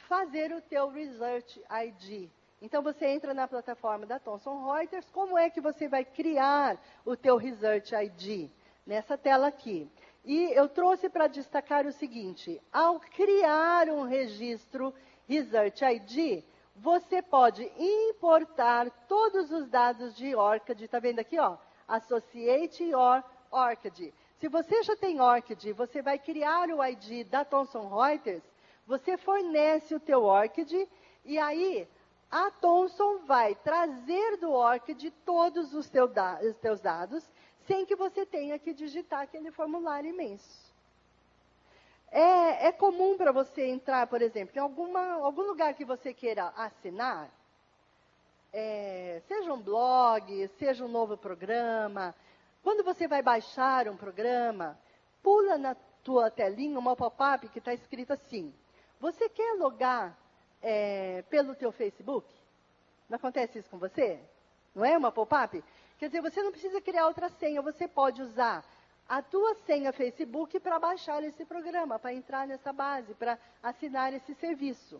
fazer o teu Research ID. Então, você entra na plataforma da Thomson Reuters, como é que você vai criar o teu Research ID? Nessa tela aqui. E eu trouxe para destacar o seguinte, ao criar um registro Research ID, você pode importar todos os dados de ORCID, está vendo aqui, ó? Associate your ORCID. Se você já tem ORCID, você vai criar o ID da Thomson Reuters, você fornece o teu ORCID e aí a Thomson vai trazer do ORCID todos os teus dados, sem que você tenha que digitar aquele formulário imenso. É comum para você entrar, por exemplo, em algum lugar que você queira assinar, seja um blog, seja um novo programa. Quando você vai baixar um programa, pula na tua telinha uma pop-up que está escrito assim, você quer logar pelo teu Facebook? Não acontece isso com você? Não é uma pop-up? Quer dizer, você não precisa criar outra senha, você pode usar a tua senha Facebook para baixar esse programa, para entrar nessa base, para assinar esse serviço.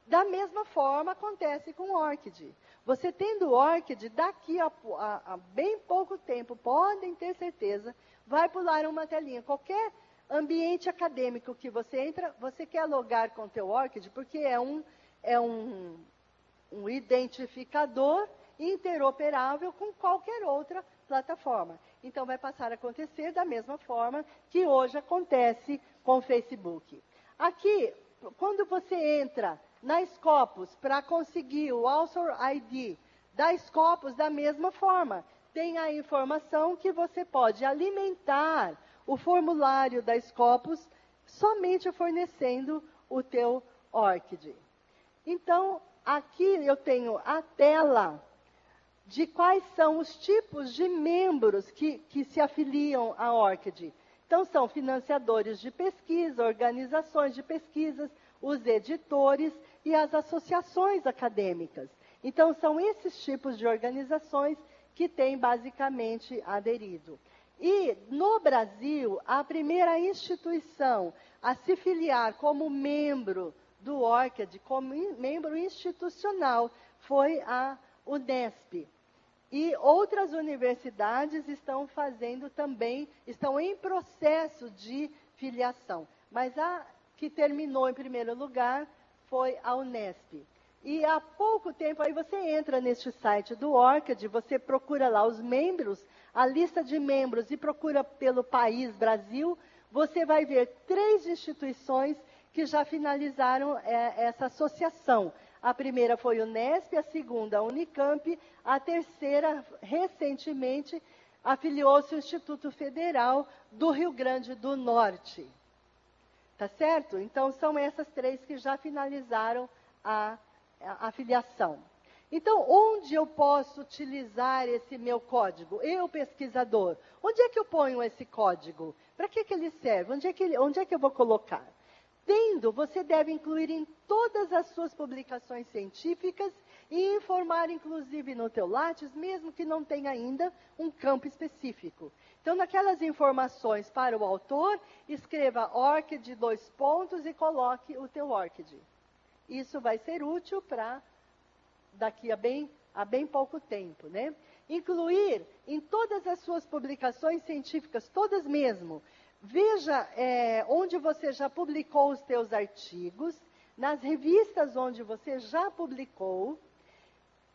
Da mesma forma, acontece com o ORCID. Você tendo o ORCID, daqui a bem pouco tempo, podem ter certeza, vai pular uma telinha. Qualquer ambiente acadêmico que você entra, você quer logar com o teu ORCID, porque é um identificador interoperável com qualquer outra plataforma. Então, vai passar a acontecer da mesma forma que hoje acontece com o Facebook. Aqui, quando você entra na Scopus para conseguir o Author ID da Scopus, da mesma forma, tem a informação que você pode alimentar o formulário da Scopus somente fornecendo o teu ORCID. Então, aqui eu tenho a tela de quais são os tipos de membros que se afiliam à ORCID. Então, são financiadores de pesquisa, organizações de pesquisas, os editores e as associações acadêmicas. Então, são esses tipos de organizações que têm basicamente aderido. E, no Brasil, a primeira instituição a se filiar como membro do ORCID, como membro institucional, foi a Unesp. E outras universidades estão fazendo também, estão em processo de filiação. Mas a que terminou em primeiro lugar foi a Unesp. E há pouco tempo, aí você entra neste site do ORCID, você procura lá os membros, a lista de membros e procura pelo país Brasil, você vai ver 3 instituições que já finalizaram essa associação. A primeira foi a Unesp, a segunda a Unicamp, a terceira, recentemente, afiliou-se ao Instituto Federal do Rio Grande do Norte. Tá certo? Então, são essas 3 que já finalizaram a afiliação. Então, onde eu posso utilizar esse meu código? Eu, pesquisador, onde é que eu ponho esse código? Para que ele serve? Onde é que eu vou colocar? Você deve incluir em todas as suas publicações científicas e informar, inclusive, no teu Lattes, mesmo que não tenha ainda um campo específico. Então, naquelas informações para o autor, escreva ORCID 2 pontos e coloque o teu ORCID. Isso vai ser útil para daqui a bem pouco tempo, né? Incluir em todas as suas publicações científicas, todas mesmo. Veja onde você já publicou os teus artigos, nas revistas onde você já publicou,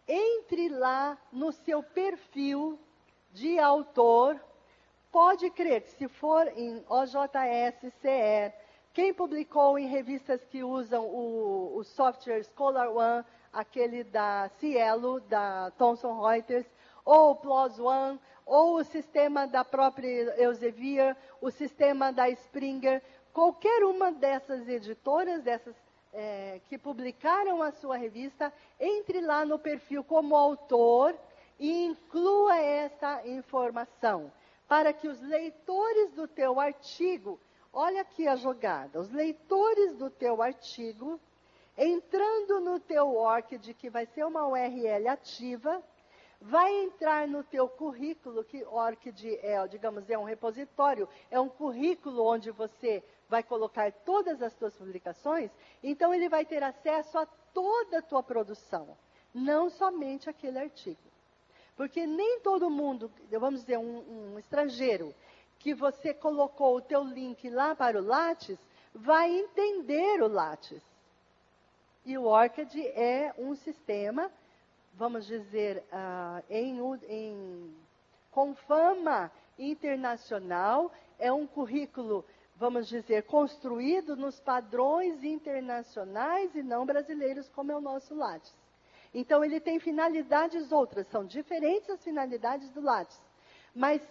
entre lá no seu perfil de autor. Pode crer que se for em OJS, CE, quem publicou em revistas que usam o software Scholar One, aquele da Cielo, da Thomson Reuters, ou o PLOS ONE, ou o sistema da própria Elsevier, o sistema da Springer, qualquer uma dessas editoras, que publicaram a sua revista, entre lá no perfil como autor e inclua essa informação, para que os leitores do teu artigo, olha aqui a jogada, os leitores do teu artigo, entrando no teu ORCID, que vai ser uma URL ativa, vai entrar no teu currículo, que ORCID é, digamos, é um repositório, é um currículo onde você vai colocar todas as tuas publicações, então ele vai ter acesso a toda a tua produção, não somente aquele artigo. Porque nem todo mundo, vamos dizer, um estrangeiro, que você colocou o teu link lá para o Lattes, vai entender o Lattes. E o ORCID é um sistema, vamos dizer, com fama internacional, é um currículo, vamos dizer, construído nos padrões internacionais e não brasileiros, como é o nosso Lattes. Então, ele tem finalidades outras, são diferentes as finalidades do Lattes. Mas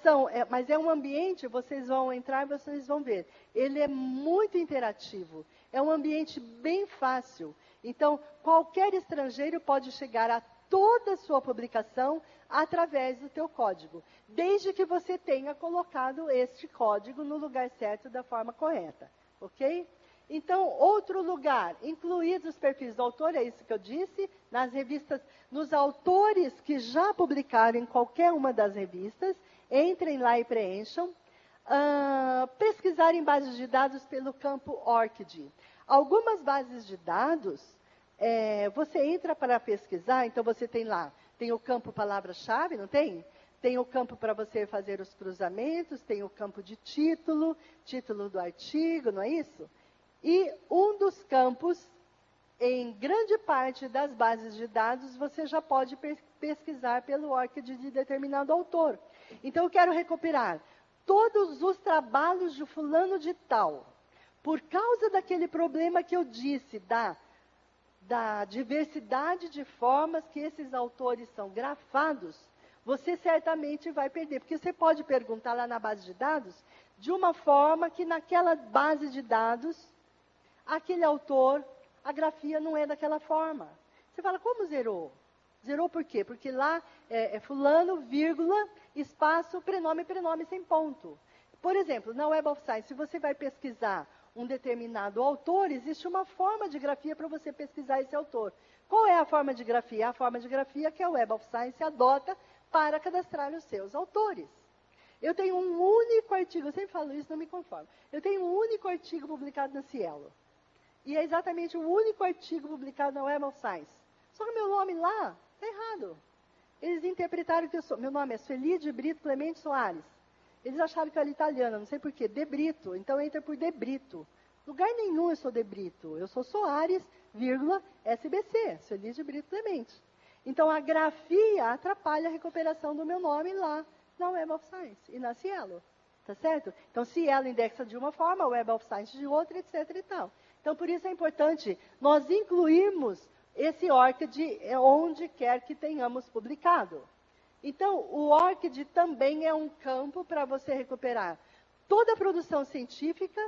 é um ambiente, vocês vão entrar e vocês vão ver. Ele é muito interativo, é um ambiente bem fácil. Então, qualquer estrangeiro pode chegar a toda a sua publicação através do teu código, desde que você tenha colocado este código no lugar certo da forma correta, ok? Então, outro lugar, incluídos os perfis do autor, é isso que eu disse, nas revistas, nos autores que já publicaram em qualquer uma das revistas, entrem lá e preencham. Pesquisar em bases de dados pelo campo ORCID. Algumas bases de dados, você entra para pesquisar, então você tem lá, tem o campo palavra-chave, não tem? Tem o campo para você fazer os cruzamentos, tem o campo de título, título do artigo, não é isso? E um dos campos, em grande parte das bases de dados, você já pode pesquisar pelo ORCID de determinado autor. Então, eu quero recuperar todos os trabalhos de fulano de tal. Por causa daquele problema que eu disse, da diversidade de formas que esses autores são grafados, você certamente vai perder. Porque você pode perguntar lá na base de dados, de uma forma que naquela base de dados, aquele autor, a grafia não é daquela forma. Você fala, como zerou? Zerou por quê? Porque lá é fulano, vírgula, espaço, prenome, sem ponto. Por exemplo, na Web of Science, se você vai pesquisar um determinado autor, existe uma forma de grafia para você pesquisar esse autor. Qual é a forma de grafia? A forma de grafia que a Web of Science adota para cadastrar os seus autores. Eu tenho um único artigo, eu sempre falo isso, não me conformo. Eu tenho um único artigo publicado na Cielo. E é exatamente o único artigo publicado na Web of Science. Só que meu nome lá está errado. Eles interpretaram que meu nome é Sueli de Brito Clemente Soares. Eles acharam que eu era italiana, não sei porquê, De Brito. Então entra por De Brito. Lugar nenhum eu sou De Brito. Eu sou Soares, vírgula, SBC, Sueli de Brito Clemente. Então a grafia atrapalha a recuperação do meu nome lá na Web of Science e na Cielo. Tá certo? Então Cielo indexa de uma forma, a Web of Science de outra, etc. e tal. Então, por isso é importante nós incluirmos esse ORCID onde quer que tenhamos publicado. Então, o ORCID também é um campo para você recuperar toda a produção científica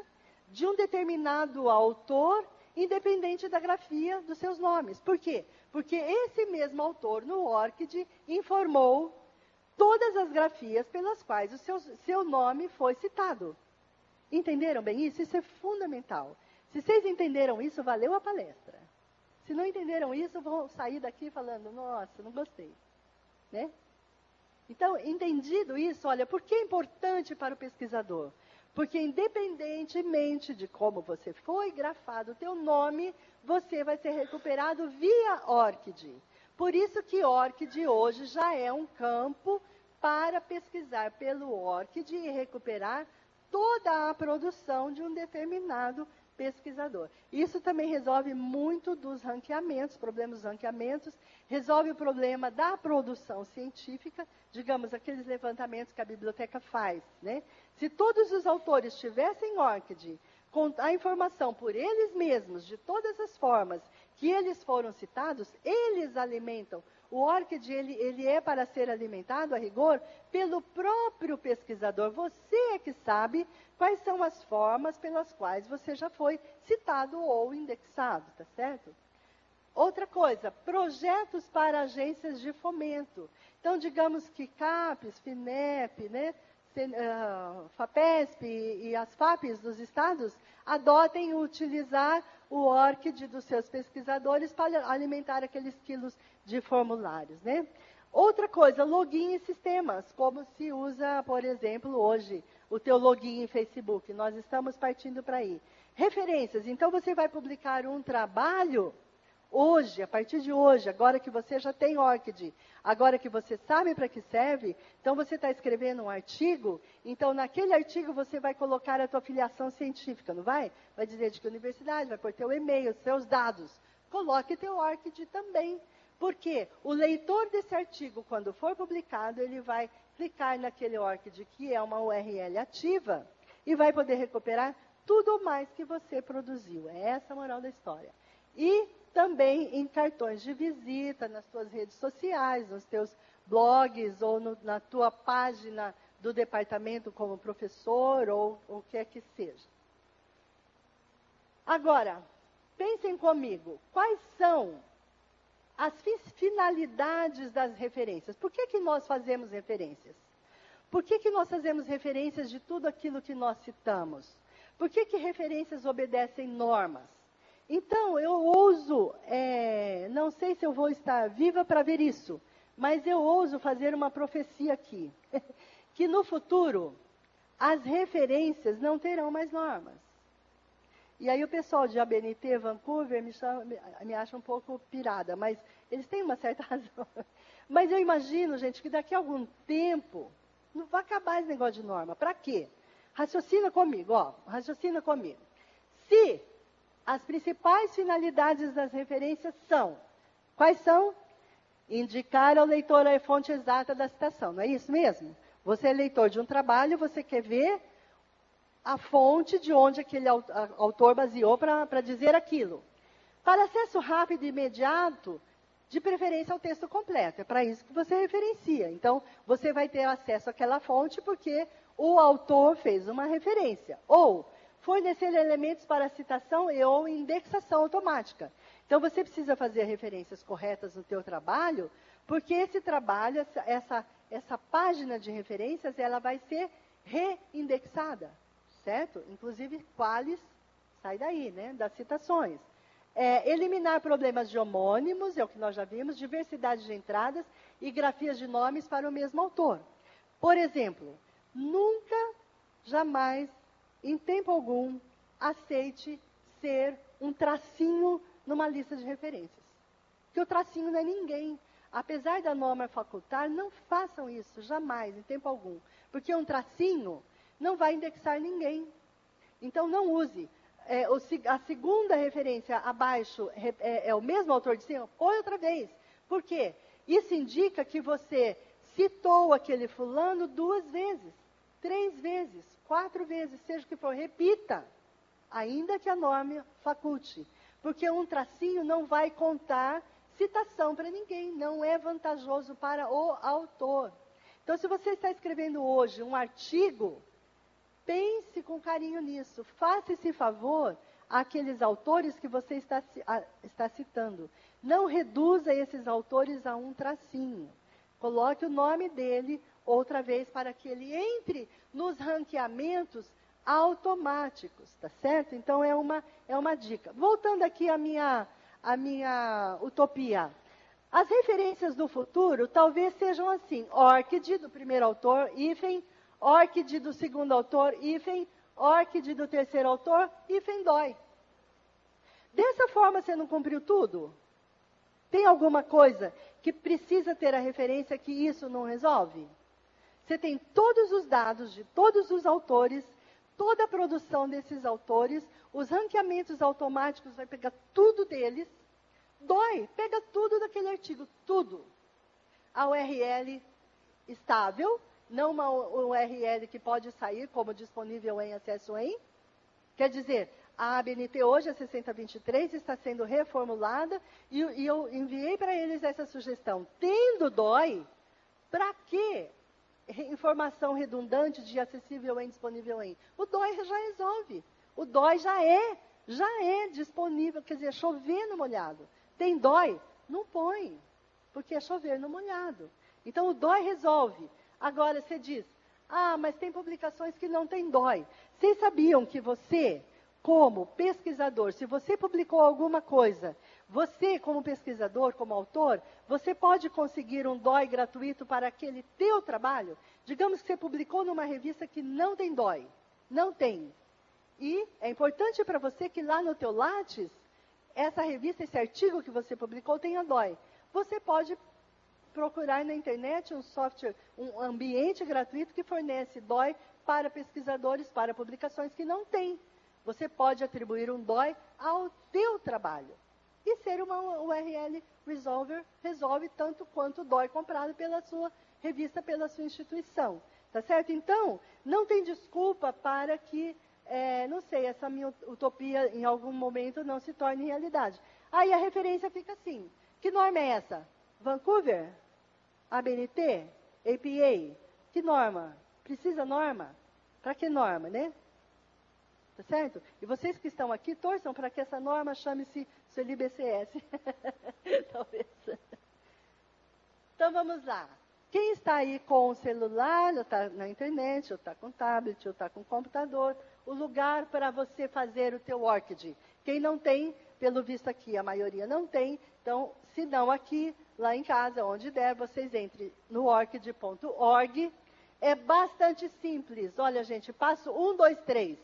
de um determinado autor, independente da grafia dos seus nomes. Por quê? Porque esse mesmo autor, no ORCID, informou todas as grafias pelas quais o seu nome foi citado. Entenderam bem isso? Isso é fundamental. Se vocês entenderam isso, valeu a palestra. Se não entenderam isso, vão sair daqui falando, nossa, não gostei. Né? Então, entendido isso, olha, por que é importante para o pesquisador? Porque independentemente de como você foi grafado o teu nome, você vai ser recuperado via ORCID. Por isso que ORCID hoje já é um campo para pesquisar pelo ORCID e recuperar toda a produção de um determinado pesquisador. Isso também resolve muito dos ranqueamentos, problemas dos ranqueamentos, resolve o problema da produção científica, digamos, aqueles levantamentos que a biblioteca faz, né? Se todos os autores tivessem ORCID, com a informação por eles mesmos, de todas as formas que eles foram citados, eles alimentam. O ORCID, ele é para ser alimentado, a rigor, pelo próprio pesquisador. Você é que sabe quais são as formas pelas quais você já foi citado ou indexado, tá certo? Outra coisa, projetos para agências de fomento. Então, digamos que CAPES, FINEP, né, FAPESP e as FAPES dos estados adotem utilizar o ORCID dos seus pesquisadores para alimentar aqueles quilos de formulários, né? Outra coisa, login em sistemas, como se usa, por exemplo, hoje, o teu login em Facebook. Nós estamos partindo para aí. Referências, então você vai publicar um trabalho hoje, a partir de hoje, agora que você já tem ORCID, agora que você sabe para que serve, então você está escrevendo um artigo, então naquele artigo você vai colocar a tua filiação científica, não vai? Vai dizer de que universidade, vai pôr teu e-mail, seus dados. Coloque teu ORCID também. Porque o leitor desse artigo, quando for publicado, ele vai clicar naquele ORCID, que é uma URL ativa, e vai poder recuperar tudo mais que você produziu. É essa a moral da história. E também em cartões de visita, nas tuas redes sociais, nos teus blogs, ou na tua página do departamento como professor, ou o que é que seja. Agora, pensem comigo, quais são as finalidades das referências? Por que nós fazemos referências? Por que nós fazemos referências de tudo aquilo que nós citamos? Por que referências obedecem normas? Então, eu ouso, não sei se eu vou estar viva para ver isso, mas eu ouso fazer uma profecia aqui, que no futuro, as referências não terão mais normas. E aí o pessoal de ABNT, Vancouver, me acha um pouco pirada, mas eles têm uma certa razão. Mas eu imagino, gente, que daqui a algum tempo não vai acabar esse negócio de norma. Para quê? Raciocina comigo, raciocina comigo. Se as principais finalidades das referências são, quais são? Indicar ao leitor a fonte exata da citação, não é isso mesmo? Você é leitor de um trabalho, você quer ver a fonte de onde aquele autor baseou para dizer aquilo. Para acesso rápido e imediato, de preferência ao texto completo. É para isso que você referencia. Então, você vai ter acesso àquela fonte porque o autor fez uma referência. Ou fornecer elementos para citação e ou indexação automática. Então, você precisa fazer referências corretas no teu trabalho, porque esse trabalho, essa página de referências, ela vai ser reindexada. Certo? Inclusive, qualis, sai daí, né? Das citações. Eliminar problemas de homônimos, é o que nós já vimos, diversidade de entradas e grafias de nomes para o mesmo autor. Por exemplo, nunca, jamais, em tempo algum, aceite ser um tracinho numa lista de referências. Porque o tracinho não é ninguém. Apesar da norma facultar, não façam isso, jamais, em tempo algum. Porque um tracinho não vai indexar ninguém. Então, não use. A segunda referência abaixo é o mesmo autor de cima? Põe outra vez. Por quê? Isso indica que você citou aquele fulano 2 vezes, 3 vezes, 4 vezes, seja o que for, repita, ainda que a norma faculte. Porque um tracinho não vai contar citação para ninguém, não é vantajoso para o autor. Então, se você está escrevendo hoje um artigo, pense com carinho nisso. Faça esse favor àqueles autores que você está citando. Não reduza esses autores a um tracinho. Coloque o nome dele outra vez para que ele entre nos ranqueamentos automáticos, tá certo? Então, é uma dica. Voltando aqui à minha utopia. As referências do futuro talvez sejam assim: ORCID do primeiro autor, hífen, ORCID do segundo autor, hífen, ORCID do terceiro autor, hífen DOI. Dessa forma, você não cumpriu tudo? Tem alguma coisa que precisa ter a referência que isso não resolve? Você tem todos os dados de todos os autores, toda a produção desses autores, os ranqueamentos automáticos, vai pegar tudo deles. DOI pega tudo daquele artigo, tudo. A URL estável, não uma URL que pode sair como disponível em acesso em. Quer dizer, a ABNT hoje, a 6023, está sendo reformulada e eu enviei para eles essa sugestão. Tendo DOI, para que informação redundante de acessível em, disponível em? O DOI já resolve. O DOI já é disponível, quer dizer, chover no molhado. Tem DOI? Não põe, porque é chover no molhado. Então, o DOI resolve. Agora, você diz, mas tem publicações que não tem DOI. Vocês sabiam que você, como pesquisador, se você publicou alguma coisa, você, como pesquisador, como autor, você pode conseguir um DOI gratuito para aquele teu trabalho? Digamos que você publicou numa revista que não tem DOI. Não tem. E é importante para você que lá no teu Lattes, essa revista, esse artigo que você publicou tenha DOI. Você pode procurar na internet um software, um ambiente gratuito que fornece DOI para pesquisadores, para publicações que não têm. Você pode atribuir um DOI ao teu trabalho. E ser uma URL resolver resolve tanto quanto o DOI comprado pela sua revista, pela sua instituição. Tá certo? Então, não tem desculpa para que, não sei, essa minha utopia em algum momento não se torne realidade. Aí a referência fica assim. Que norma é essa? Vancouver? ABNT? APA? Que norma? Precisa norma? Para que norma, né? Tá certo? E vocês que estão aqui, torçam para que essa norma chame-se CELI-BCS. Talvez. Então, vamos lá. Quem está aí com o celular, ou está na internet, ou está com tablet, ou está com computador, o lugar para você fazer o teu ORCID. Quem não tem, pelo visto aqui, a maioria não tem. Então, se não aqui, lá em casa, onde der, vocês entrem no orcid.org. É bastante simples. Olha, gente, passo 1, 2, 3.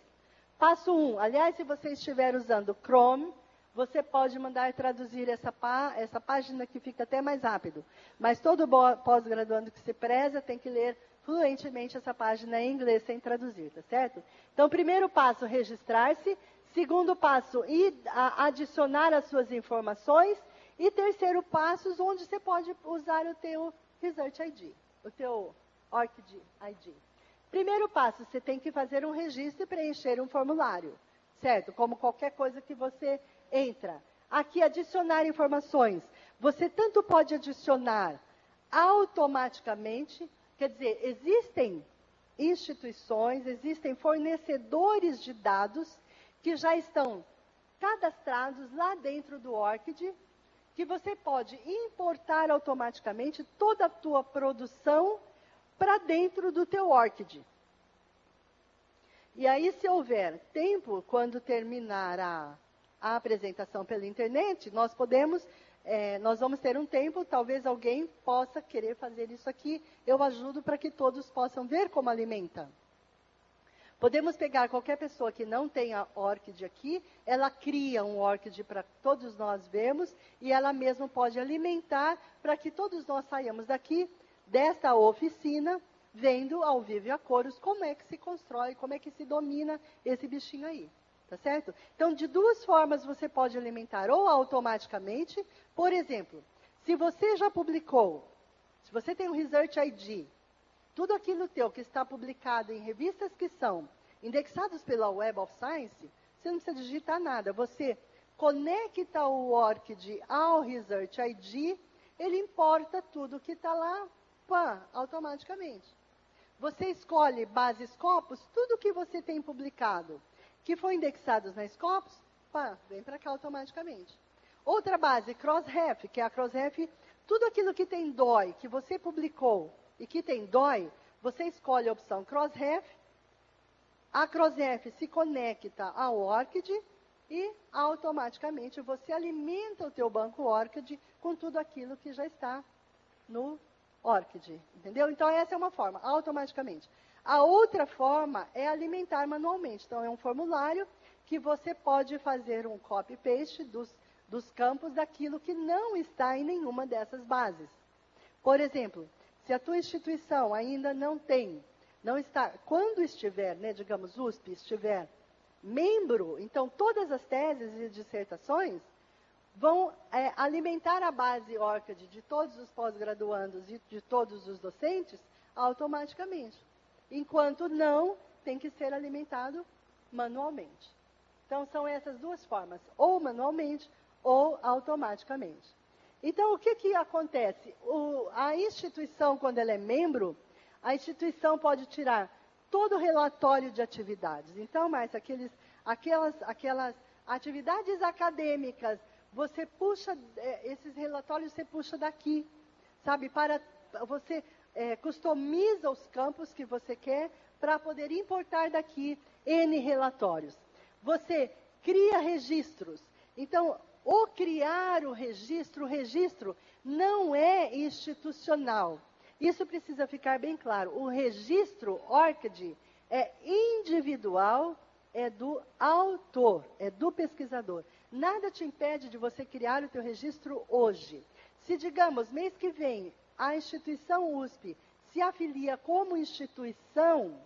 Passo 1. Aliás, se você estiver usando Chrome, você pode mandar traduzir essa página que fica até mais rápido. Mas todo pós-graduando que se preza tem que ler fluentemente essa página em inglês sem traduzir, tá certo? Então, primeiro passo, registrar-se. Segundo passo, adicionar as suas informações. E terceiro passo, onde você pode usar o teu Research ID, o teu ORCID ID. Primeiro passo, você tem que fazer um registro e preencher um formulário, certo? Como qualquer coisa que você entra. Aqui, adicionar informações. Você tanto pode adicionar automaticamente, quer dizer, existem instituições, existem fornecedores de dados que já estão cadastrados lá dentro do ORCID, que você pode importar automaticamente toda a tua produção para dentro do teu ORCID. E aí, se houver tempo, quando terminar a apresentação pela internet, nós vamos ter um tempo, talvez alguém possa querer fazer isso aqui. Eu ajudo para que todos possam ver como alimenta. Podemos pegar qualquer pessoa que não tenha ORCID aqui, ela cria um ORCID para todos nós vermos, e ela mesma pode alimentar para que todos nós saiamos daqui, desta oficina, vendo ao vivo e a cores como é que se constrói, como é que se domina esse bichinho aí. Tá certo? Então, de duas formas você pode alimentar, ou automaticamente, por exemplo, se você já publicou, se você tem um Research ID, tudo aquilo teu que está publicado em revistas que são indexadas pela Web of Science, você não precisa digitar nada. Você conecta o ORCID ao Research ID, ele importa tudo que está lá, automaticamente. Você escolhe base Scopus, tudo que você tem publicado, que foi indexados na Scopus, vem para cá automaticamente. Outra base, Crossref, que é a Crossref, tudo aquilo que tem DOI, que você publicou e que tem DOI, você escolhe a opção Crossref, a Crossref se conecta ao ORCID e automaticamente você alimenta o teu banco ORCID com tudo aquilo que já está no ORCID, entendeu? Então essa é uma forma, automaticamente. A outra forma é alimentar manualmente. Então é um formulário que você pode fazer um copy-paste dos campos daquilo que não está em nenhuma dessas bases. Por exemplo, se a tua instituição ainda não tem não está, quando estiver, né, digamos, USP, estiver membro, então todas as teses e dissertações vão alimentar a base ORCID de todos os pós-graduandos e de todos os docentes automaticamente. Enquanto não, tem que ser alimentado manualmente. Então, são essas duas formas, ou manualmente ou automaticamente. Então, o que acontece? A instituição, quando ela é membro, a instituição pode tirar todo o relatório de atividades. Então, Márcia, aquelas atividades acadêmicas, você puxa, esses relatórios você puxa daqui, sabe? Você customiza os campos que você quer para poder importar daqui N relatórios. Você cria registros. Então, o criar o registro não é institucional. Isso precisa ficar bem claro. O registro ORCID é individual, é do autor, é do pesquisador. Nada te impede de você criar o teu registro hoje. Se, digamos, mês que vem, a instituição USP se afilia como instituição,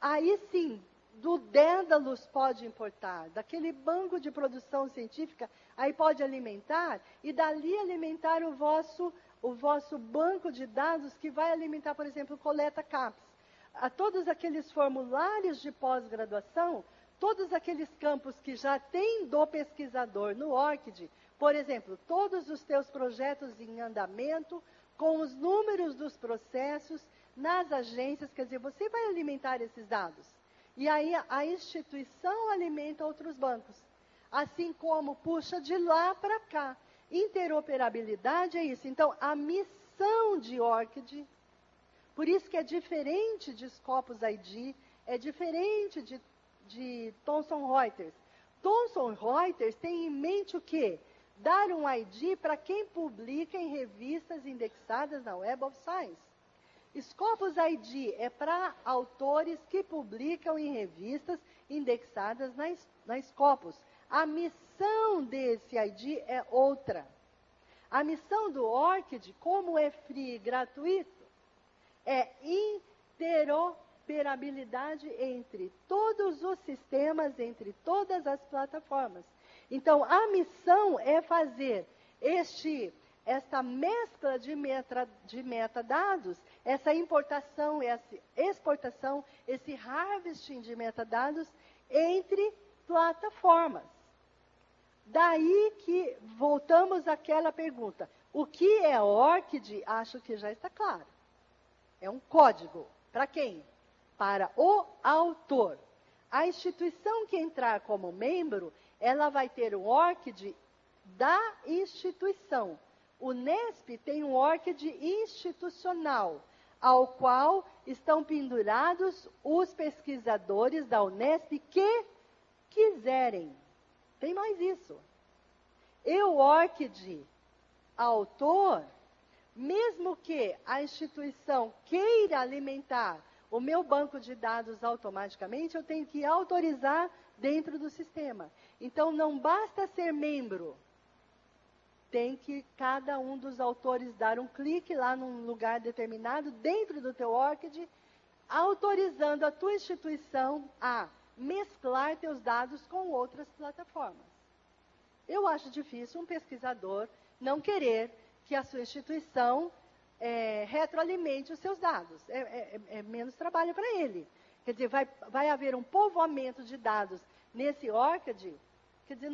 aí sim, do Dédalus pode importar, daquele banco de produção científica, aí pode alimentar, e dali alimentar o vosso banco de dados, que vai alimentar, por exemplo, o Coleta CAPES. A todos aqueles formulários de pós-graduação, todos aqueles campos que já tem do pesquisador no ORCID, por exemplo, todos os teus projetos em andamento, com os números dos processos, nas agências, quer dizer, você vai alimentar esses dados. E aí a instituição alimenta outros bancos. Assim como puxa de lá para cá. Interoperabilidade é isso. Então, a missão de ORCID, por isso que é diferente de Scopus ID, é diferente de Thomson Reuters. Thomson Reuters tem em mente o quê? Dar um ID para quem publica em revistas indexadas na Web of Science. Scopus ID é para autores que publicam em revistas indexadas na Scopus. A missão desse ID é outra. A missão do ORCID, como é free e gratuito, é interoperabilidade entre todos os sistemas, entre todas as plataformas. Então, a missão é fazer esta mescla de metadados, essa importação, essa exportação, esse harvesting de metadados entre plataformas. Daí que voltamos àquela pergunta. O que é ORCID? Acho que já está claro. É um código. Para quem? Para o autor. A instituição que entrar como membro, ela vai ter um ORCID da instituição. O NESP tem um ORCID institucional, ao qual estão pendurados os pesquisadores da Unesp que quiserem. Tem mais isso. Eu, ORCID, autor, mesmo que a instituição queira alimentar o meu banco de dados automaticamente, eu tenho que autorizar dentro do sistema. Então, não basta ser membro. Tem que cada um dos autores dar um clique lá num lugar determinado, dentro do teu ORCID, autorizando a tua instituição a mesclar teus dados com outras plataformas. Eu acho difícil um pesquisador não querer que a sua instituição retroalimente os seus dados. É menos trabalho para ele. Quer dizer, vai haver um povoamento de dados nesse ORCID. Quer dizer,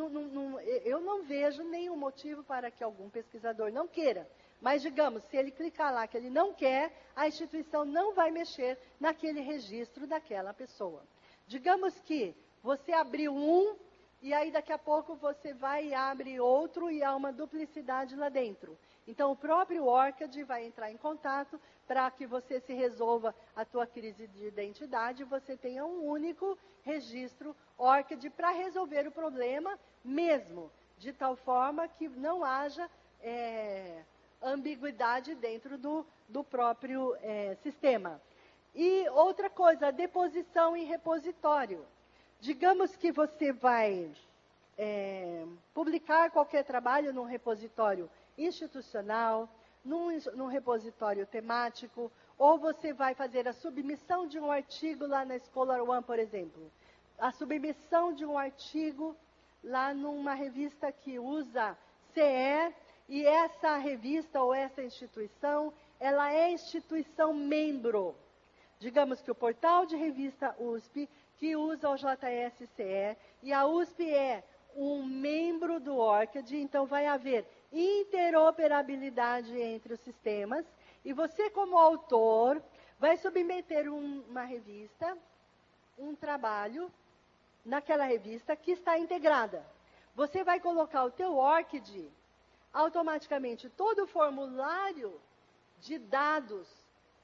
eu não vejo nenhum motivo para que algum pesquisador não queira. Mas, digamos, se ele clicar lá que ele não quer, a instituição não vai mexer naquele registro daquela pessoa. Digamos que você abriu um, e aí daqui a pouco você vai e abre outro, e há uma duplicidade lá dentro. Então, o próprio ORCID vai entrar em contato para que você se resolva a tua crise de identidade, você tenha um único registro ORCID para resolver o problema mesmo, de tal forma que não haja ambiguidade dentro do próprio sistema. E outra coisa, a deposição em repositório. Digamos que você vai publicar qualquer trabalho num repositório institucional, num repositório temático, ou você vai fazer a submissão de um artigo lá na Scholar One, por exemplo. A submissão de um artigo lá numa revista que usa CE, e essa revista ou essa instituição, ela é instituição membro. Digamos que o portal de revista USP, que usa o JSCE, e a USP é um membro do ORCID, então vai haver interoperabilidade entre os sistemas, e você, como autor, vai submeter uma revista, um trabalho, naquela revista que está integrada. Você vai colocar o teu ORCID, automaticamente todo o formulário de dados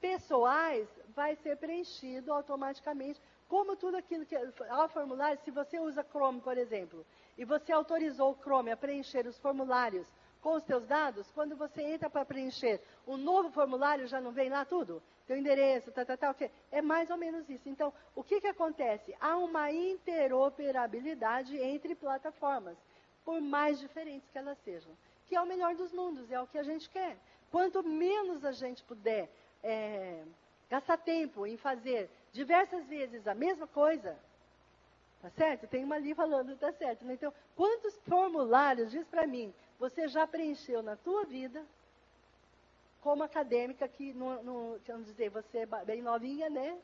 pessoais vai ser preenchido automaticamente, como tudo aquilo que... Ao formulário, se você usa Chrome, por exemplo, e você autorizou o Chrome a preencher os formulários com os teus dados, quando você entra para preencher um novo formulário, já não vem lá tudo? Teu endereço, ok? É mais ou menos isso. Então, o que acontece? Há uma interoperabilidade entre plataformas, por mais diferentes que elas sejam, que é o melhor dos mundos, é o que a gente quer. Quanto menos a gente puder gastar tempo em fazer diversas vezes a mesma coisa, tá certo? Tem uma ali falando, tá certo. Né? Então, quantos formulários, diz para mim, você já preencheu na tua vida, como acadêmica, que, vamos dizer, você é bem novinha, né?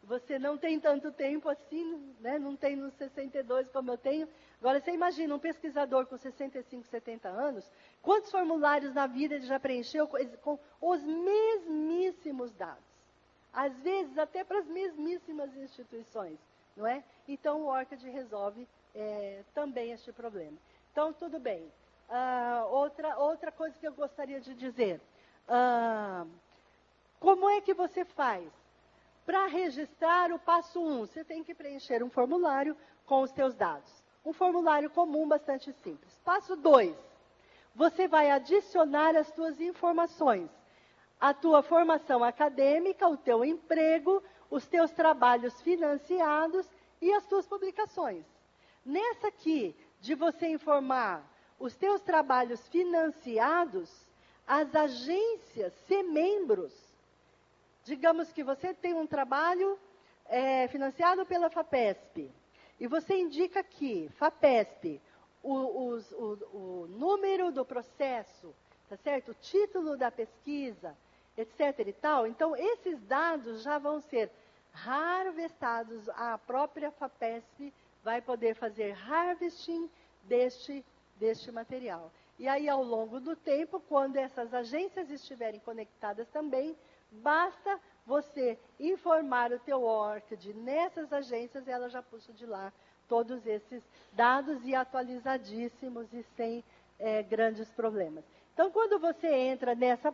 Você não tem tanto tempo assim, né? Não tem nos 62 como eu tenho. Agora, você imagina um pesquisador com 65, 70 anos, quantos formulários na vida ele já preencheu com os mesmíssimos dados? Às vezes, até para as mesmíssimas instituições, não é? Então, o ORCID resolve também este problema. Então, tudo bem. Outra coisa que eu gostaria de dizer. Como é que você faz? Para registrar o passo 1, você tem que preencher um formulário com os teus dados. Um formulário comum, bastante simples. Passo 2, você vai adicionar as tuas informações. A tua formação acadêmica, o teu emprego, os teus trabalhos financiados e as tuas publicações. Nessa aqui, de você informar os teus trabalhos financiados, as agências, ser membros. Digamos que você tem um trabalho financiado pela FAPESP, e você indica aqui, FAPESP, o número do processo, tá certo? O título da pesquisa, etc. e tal. Então, esses dados já vão ser harvestados. A própria FAPESP vai poder fazer harvesting deste material. E aí, ao longo do tempo, quando essas agências estiverem conectadas também, basta você informar o teu ORCID nessas agências, ela já puxa de lá todos esses dados e atualizadíssimos e sem grandes problemas. Então, quando você entra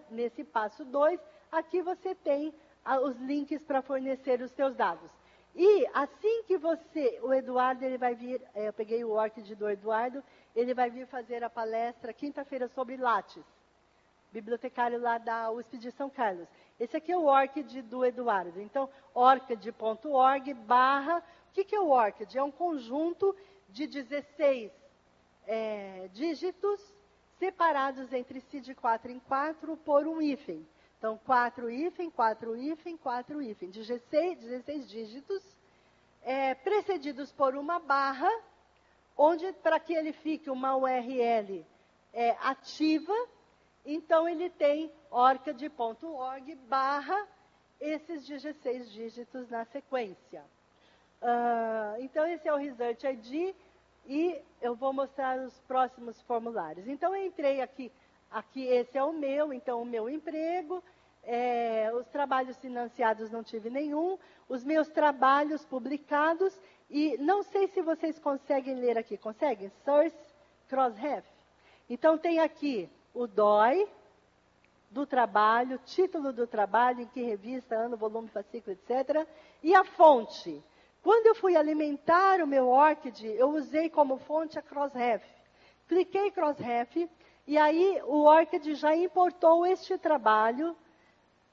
nesse passo 2, aqui você tem os links para fornecer os teus dados. E assim que o Eduardo, ele vai vir, eu peguei o ORCID do Eduardo, ele vai vir fazer a palestra quinta-feira sobre Lattes, bibliotecário lá da USP de São Carlos. Esse aqui é o ORCID do Eduardo. Então, orcid.org/... O que é o ORCID? É um conjunto de 16 dígitos separados entre si de 4 em 4 por um hífen. Então, 4 hífen, 4 hífen, 4 hífen. 16 dígitos, precedidos por uma barra, onde, para que ele fique uma URL ativa, então ele tem orcid.org/ esses 16 dígitos na sequência. Então, esse é o Research ID e eu vou mostrar os próximos formulários. Então, eu entrei aqui, esse é o meu, então o meu emprego, os trabalhos financiados não tive nenhum, os meus trabalhos publicados, e não sei se vocês conseguem ler aqui, conseguem? Source, crossref. Então, tem aqui o DOI do trabalho, título do trabalho, em que revista, ano, volume, fascículo, etc. E a fonte. Quando eu fui alimentar o meu ORCID, eu usei como fonte a Crossref. Cliquei em Crossref, e aí o ORCID já importou este trabalho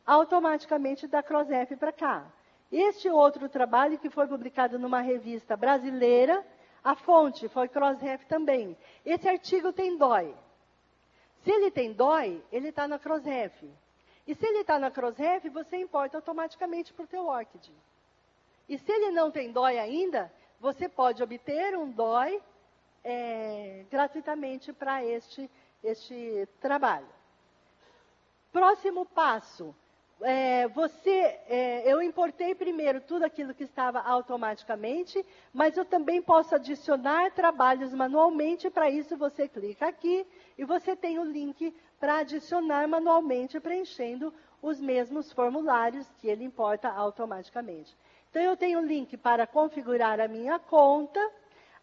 automaticamente da Crossref para cá. Este outro trabalho, que foi publicado numa revista brasileira, a fonte foi Crossref também. Esse artigo tem DOI. Se ele tem DOI, ele está na Crossref. E se ele está na Crossref, você importa automaticamente para o teu ORCID. E se ele não tem DOI ainda, você pode obter um DOI gratuitamente para este trabalho. Próximo passo. Eu importei primeiro tudo aquilo que estava automaticamente, mas eu também posso adicionar trabalhos manualmente. Para isso, você clica aqui e você tem o link para adicionar manualmente, preenchendo os mesmos formulários que ele importa automaticamente. Então, eu tenho o link para configurar a minha conta.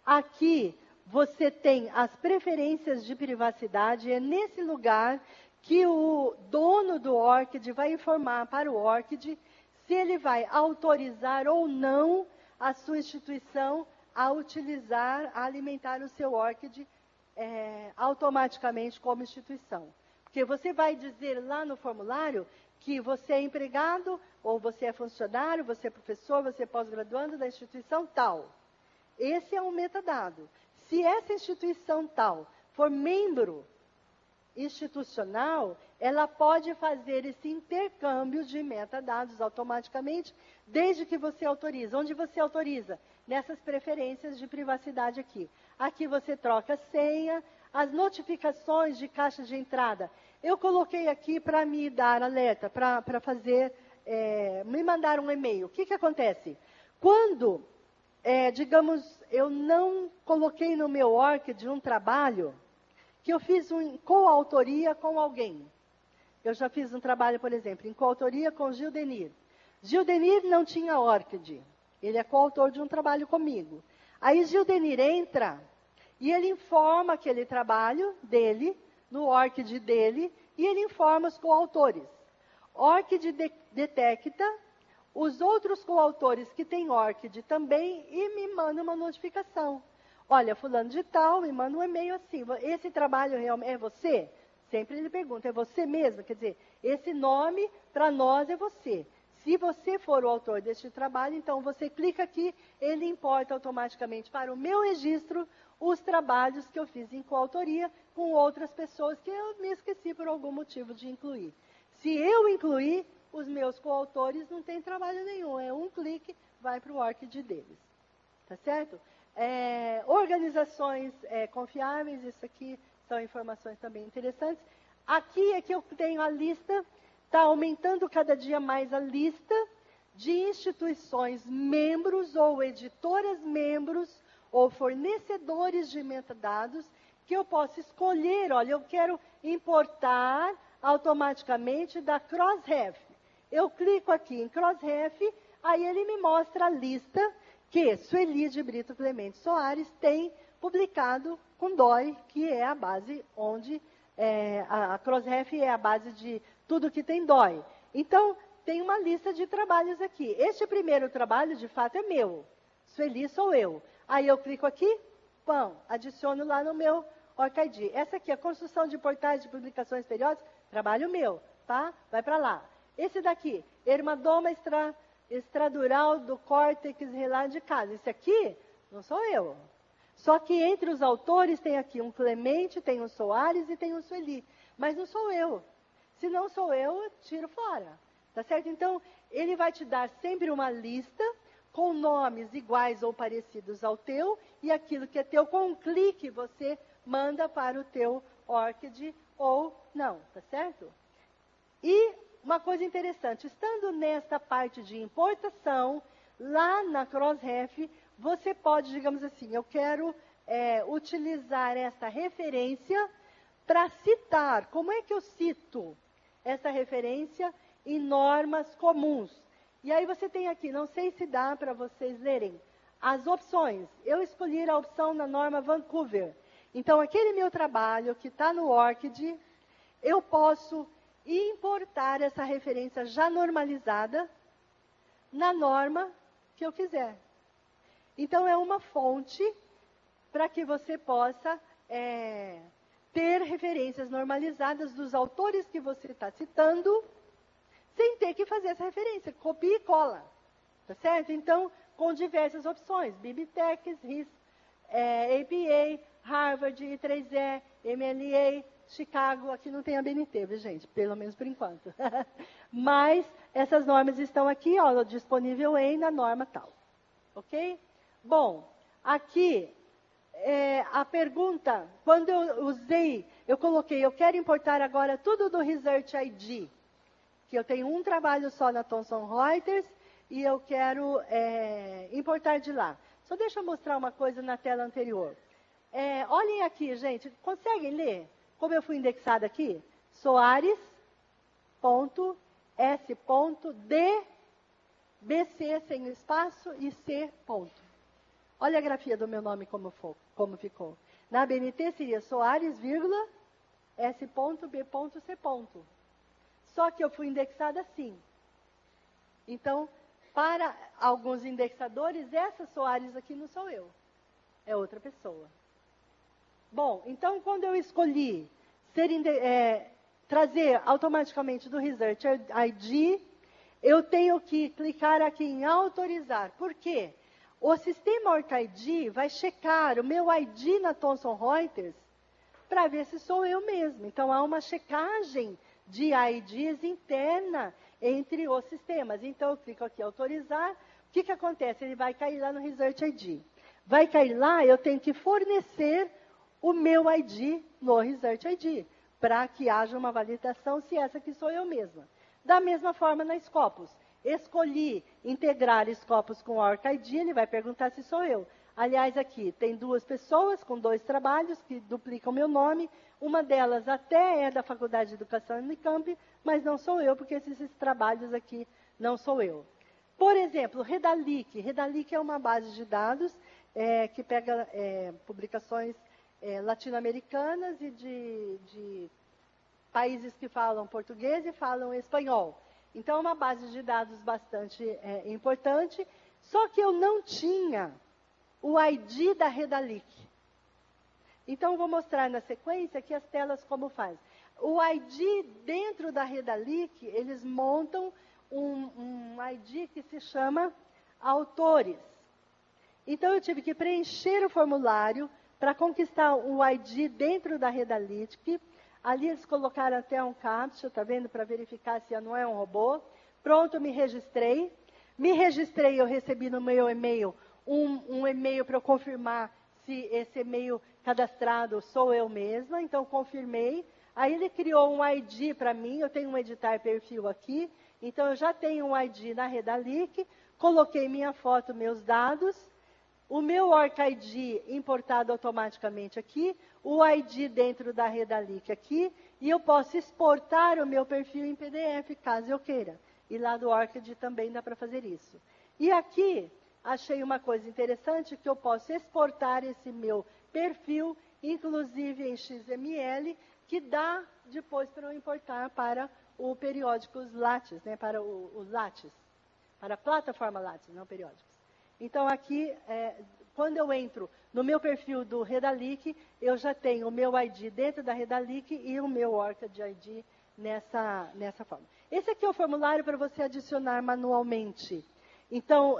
Aqui, você tem as preferências de privacidade. É nesse lugar que o dono do ORCID vai informar para o ORCID se ele vai autorizar ou não a sua instituição a utilizar, a alimentar o seu ORCID automaticamente como instituição. Porque você vai dizer lá no formulário que você é empregado, ou você é funcionário, você é professor, você é pós-graduando da instituição tal. Esse é um metadado. Se essa instituição tal for membro institucional, ela pode fazer esse intercâmbio de metadados automaticamente, desde que você autoriza. Onde você autoriza? Nessas preferências de privacidade aqui. Aqui você troca a senha, as notificações de caixa de entrada. Eu coloquei aqui para me dar alerta, para fazer, me mandar um e-mail. O que acontece? Quando, digamos, eu não coloquei no meu ORCID um trabalho que eu fiz em coautoria com alguém. Eu já fiz um trabalho, por exemplo, em coautoria com Gildenir. Gildenir não tinha ORCID. Ele é coautor de um trabalho comigo. Aí Gildenir entra e ele informa aquele trabalho dele, no ORCID dele, e ele informa os coautores. ORCID detecta os outros coautores que têm ORCID também e me manda uma notificação. Olha, fulano de tal, me manda um e-mail assim, esse trabalho realmente é você? Sempre ele pergunta, é você mesmo? Quer dizer, esse nome para nós é você. Se você for o autor deste trabalho, então você clica aqui, ele importa automaticamente para o meu registro os trabalhos que eu fiz em coautoria com outras pessoas que eu me esqueci por algum motivo de incluir. Se eu incluir, os meus coautores não tem trabalho nenhum, é um clique, vai para o ORCID deles. Tá certo? Organizações confiáveis, isso aqui são informações também interessantes. Aqui é que eu tenho a lista, está aumentando cada dia mais a lista de instituições membros ou editoras membros ou fornecedores de metadados que eu posso escolher. Olha, eu quero importar automaticamente da Crossref. Eu clico aqui em Crossref, aí ele me mostra a lista que Sueli de Brito Clemente Soares tem publicado com DOI, que é a base onde a Crossref é a base de tudo que tem DOI. Então, tem uma lista de trabalhos aqui. Este primeiro trabalho, de fato, é meu. Sueli sou eu. Aí eu clico aqui, adiciono lá no meu ORCID. Essa aqui, a construção de portais de publicações periódicas, trabalho meu, tá? Vai para lá. Esse daqui, Hermadoma extradural do córtex relar de casa. Esse aqui não sou eu. Só que entre os autores tem aqui um Clemente, tem um Soares e tem um Sueli. Mas não sou eu. Se não sou eu tiro fora. Tá certo? Então, ele vai te dar sempre uma lista com nomes iguais ou parecidos ao teu, e aquilo que é teu, com um clique, você manda para o teu ORCID ou não. Tá certo? E uma coisa interessante, estando nesta parte de importação, lá na Crossref, você pode, digamos assim, eu quero utilizar essa referência para citar. Como é que eu cito essa referência em normas comuns? E aí você tem aqui, não sei se dá para vocês lerem, as opções. Eu escolhi a opção na norma Vancouver. Então, aquele meu trabalho que está no ORCID, eu posso importar essa referência já normalizada na norma que eu quiser. Então, é uma fonte para que você possa ter referências normalizadas dos autores que você está citando, sem ter que fazer essa referência, copia e cola. Tá certo? Então, com diversas opções, Bibliotex, RIS, APA, Harvard, I3E, MLA, Chicago, aqui não tem a BNT, viu, gente? Pelo menos por enquanto. Mas essas normas estão aqui, ó, disponível na norma tal. Ok? Bom, aqui a pergunta, quando eu coloquei, eu quero importar agora tudo do Research ID, que eu tenho um trabalho só na Thomson Reuters e eu quero importar de lá. Só deixa eu mostrar uma coisa na tela anterior. Olhem aqui, gente, conseguem ler como eu fui indexada aqui? Soares.s.d.bc sem espaço e c. Olha a grafia do meu nome como ficou. Na BNT seria Soares, vírgula, S.B.C. Só que eu fui indexada assim. Então, para alguns indexadores, essa Soares aqui não sou eu. É outra pessoa. Bom, então quando eu escolhi trazer automaticamente do Research ID, eu tenho que clicar aqui em autorizar. Por quê? O sistema OrcID vai checar o meu ID na Thomson Reuters para ver se sou eu mesmo. Então, há uma checagem de IDs interna entre os sistemas. Então, eu clico aqui em autorizar. O que acontece? Ele vai cair lá no Research ID. Vai cair lá, eu tenho que fornecer o meu ID no Research ID, para que haja uma validação se essa aqui sou eu mesma. Da mesma forma na Scopus. Escolhi integrar Scopus com OrcID, ele vai perguntar se sou eu. Aliás, aqui tem 2 pessoas com 2 trabalhos que duplicam meu nome. Uma delas até é da Faculdade de Educação Unicamp, mas não sou eu, porque esses trabalhos aqui não sou eu. Por exemplo, Redalic. Redalic é uma base de dados que pega publicações latino-americanas e de países que falam português e falam espanhol. Então, é uma base de dados bastante importante, só que eu não tinha o ID da Redalic. Então, eu vou mostrar na sequência aqui as telas como faz. O ID dentro da Redalic, eles montam um ID que se chama autores. Então, eu tive que preencher o formulário para conquistar o ID dentro da Redalic. Ali eles colocaram até um captcha, tá vendo? Para verificar se não é um robô. Pronto, me registrei. Me registrei, eu recebi no meu e-mail um e-mail para eu confirmar se esse e-mail cadastrado sou eu mesma. Então, confirmei. Aí ele criou um ID para mim, eu tenho um editar perfil aqui. Então, eu já tenho um ID na Redalic. Coloquei minha foto, meus dados. O meu OrcID importado automaticamente aqui, o ID dentro da Redalic aqui, e eu posso exportar o meu perfil em PDF, caso eu queira. E lá do OrcID também dá para fazer isso. E aqui, achei uma coisa interessante, que eu posso exportar esse meu perfil, inclusive em XML, que dá depois para eu importar para o periódicos Lattes, né, para os Lattes, para a plataforma Lattes, não periódicos. Então, aqui, quando eu entro no meu perfil do Redalic, eu já tenho o meu ID dentro da Redalic e o meu OrcID nessa forma. Esse aqui é o formulário para você adicionar manualmente. Então,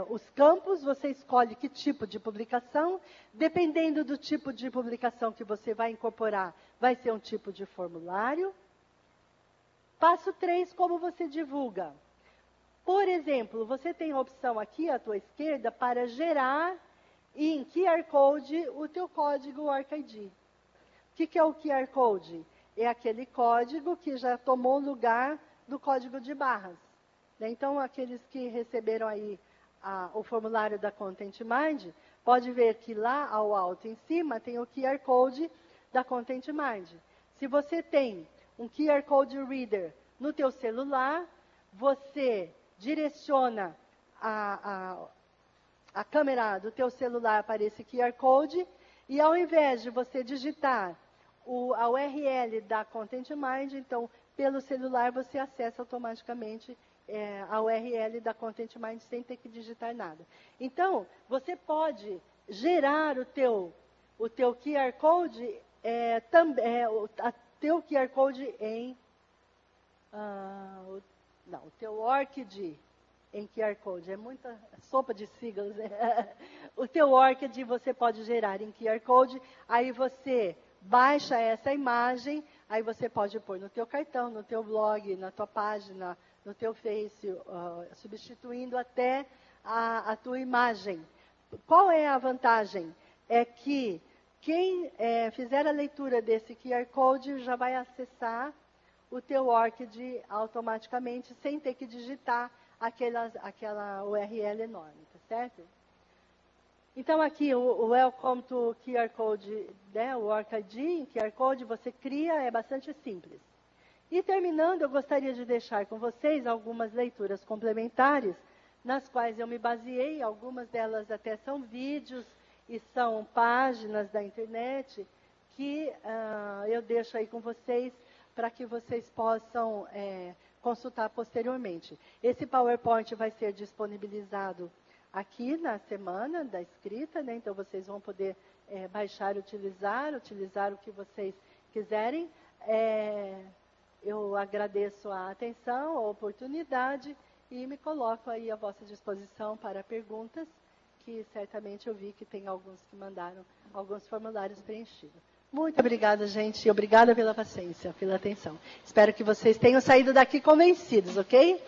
os campos, você escolhe que tipo de publicação. Dependendo do tipo de publicação que você vai incorporar, vai ser um tipo de formulário. Passo 3, como você divulga. Por exemplo, você tem a opção aqui à tua esquerda para gerar em QR Code o teu código OrcID. O que é o QR Code? É aquele código que já tomou lugar do código de barras. Então, aqueles que receberam aí o formulário da Content Mind, pode ver que lá ao alto em cima tem o QR Code da Content Mind. Se você tem um QR Code Reader no teu celular, você direciona a câmera do teu celular para esse QR Code e ao invés de você digitar a URL da Content Mind, então, pelo celular você acessa automaticamente a URL da Content Mind sem ter que digitar nada. Então, você pode gerar o teu QR Code, teu QR Code em... o teu OrcID. em QR Code. É muita sopa de siglas, né? O teu ORCID você pode gerar em QR Code, aí você baixa essa imagem, aí você pode pôr no teu cartão, no teu blog, na tua página, no teu Face, substituindo até a tua imagem. Qual é a vantagem? É que quem fizer a leitura desse QR Code já vai acessar o teu ORCID automaticamente, sem ter que digitar aquela URL enorme, tá certo? Então aqui o Welcome to QR Code, né, o ORCID em QR Code, você cria, é bastante simples. E terminando, eu gostaria de deixar com vocês algumas leituras complementares, nas quais eu me baseei, algumas delas até são vídeos e são páginas da internet, que eu deixo aí com vocês, para que vocês possam consultar posteriormente. Esse PowerPoint vai ser disponibilizado aqui na semana da escrita, né? Então vocês vão poder baixar e utilizar o que vocês quiserem. Eu agradeço a atenção, a oportunidade e me coloco aí à vossa disposição para perguntas, que certamente eu vi que tem alguns que mandaram alguns formulários preenchidos. Muito obrigada, gente, e obrigada pela paciência, pela atenção. Espero que vocês tenham saído daqui convencidos, ok?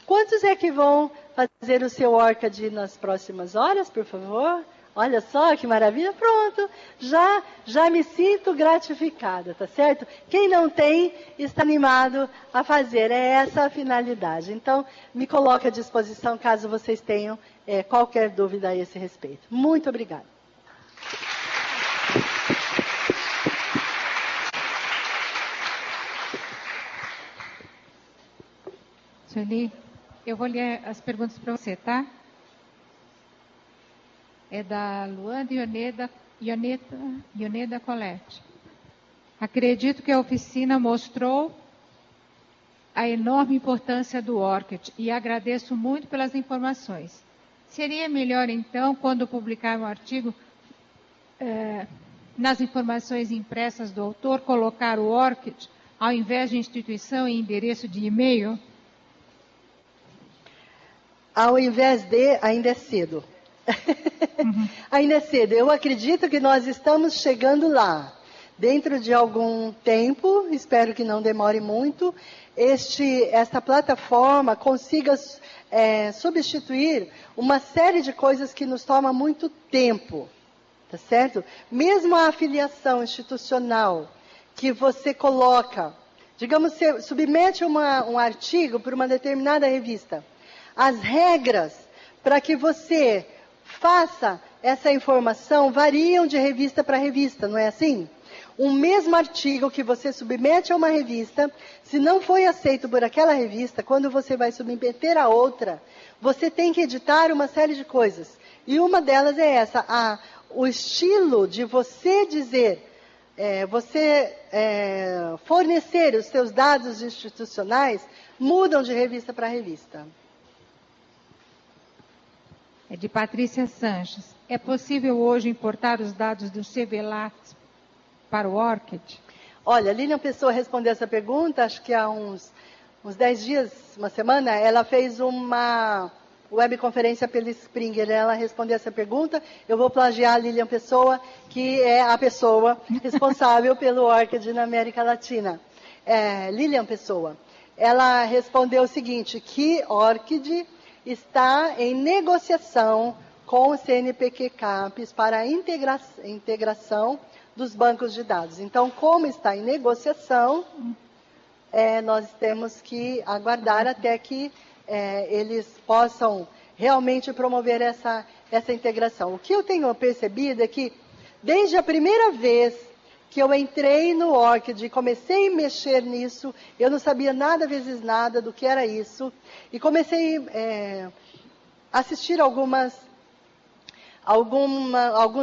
Quantos é que vão fazer o seu ORCID nas próximas horas, por favor? Olha só que maravilha, pronto. Já me sinto gratificada, tá certo? Quem não tem, está animado a fazer. É essa a finalidade. Então, me coloque à disposição caso vocês tenham qualquer dúvida a esse respeito. Muito obrigada. Sueli, eu vou ler as perguntas para você, tá? É da Luanda Ioneda Colette. Acredito que a oficina mostrou a enorme importância do ORCID e agradeço muito pelas informações. Seria melhor, então, quando publicar um artigo, nas informações impressas do autor, colocar o ORCID ao invés de instituição e endereço de e-mail? Ao invés de, ainda é cedo. Ainda é cedo. Eu acredito que nós estamos chegando lá. Dentro de algum tempo, espero que não demore muito, esta plataforma consiga substituir uma série de coisas que nos toma muito tempo. Tá certo? Mesmo a afiliação institucional que você coloca, digamos, você submete um artigo para uma determinada revista. As regras para que você faça essa informação variam de revista para revista, não é assim? O mesmo artigo que você submete a uma revista, se não foi aceito por aquela revista, quando você vai submeter a outra, você tem que editar uma série de coisas. E uma delas é essa, o estilo de você dizer, fornecer os seus dados institucionais, mudam de revista para revista. É de Patrícia Sanches. É possível hoje importar os dados do CBLAT para o ORCID? Olha, a Lilian Pessoa respondeu essa pergunta, acho que há uns 10 dias, uma semana, ela fez uma webconferência pelo Springer, ela respondeu essa pergunta. Eu vou plagiar a Lilian Pessoa, que é a pessoa responsável pelo ORCID na América Latina. Lilian Pessoa, ela respondeu o seguinte, que ORCID está em negociação com o CNPq Campus para a integração dos bancos de dados. Então, como está em negociação, nós temos que aguardar até que eles possam realmente promover essa integração. O que eu tenho percebido é que, desde a primeira vez que eu entrei no ORCID e comecei a mexer nisso, eu não sabia nada vezes nada do que era isso, e comecei a assistir alguns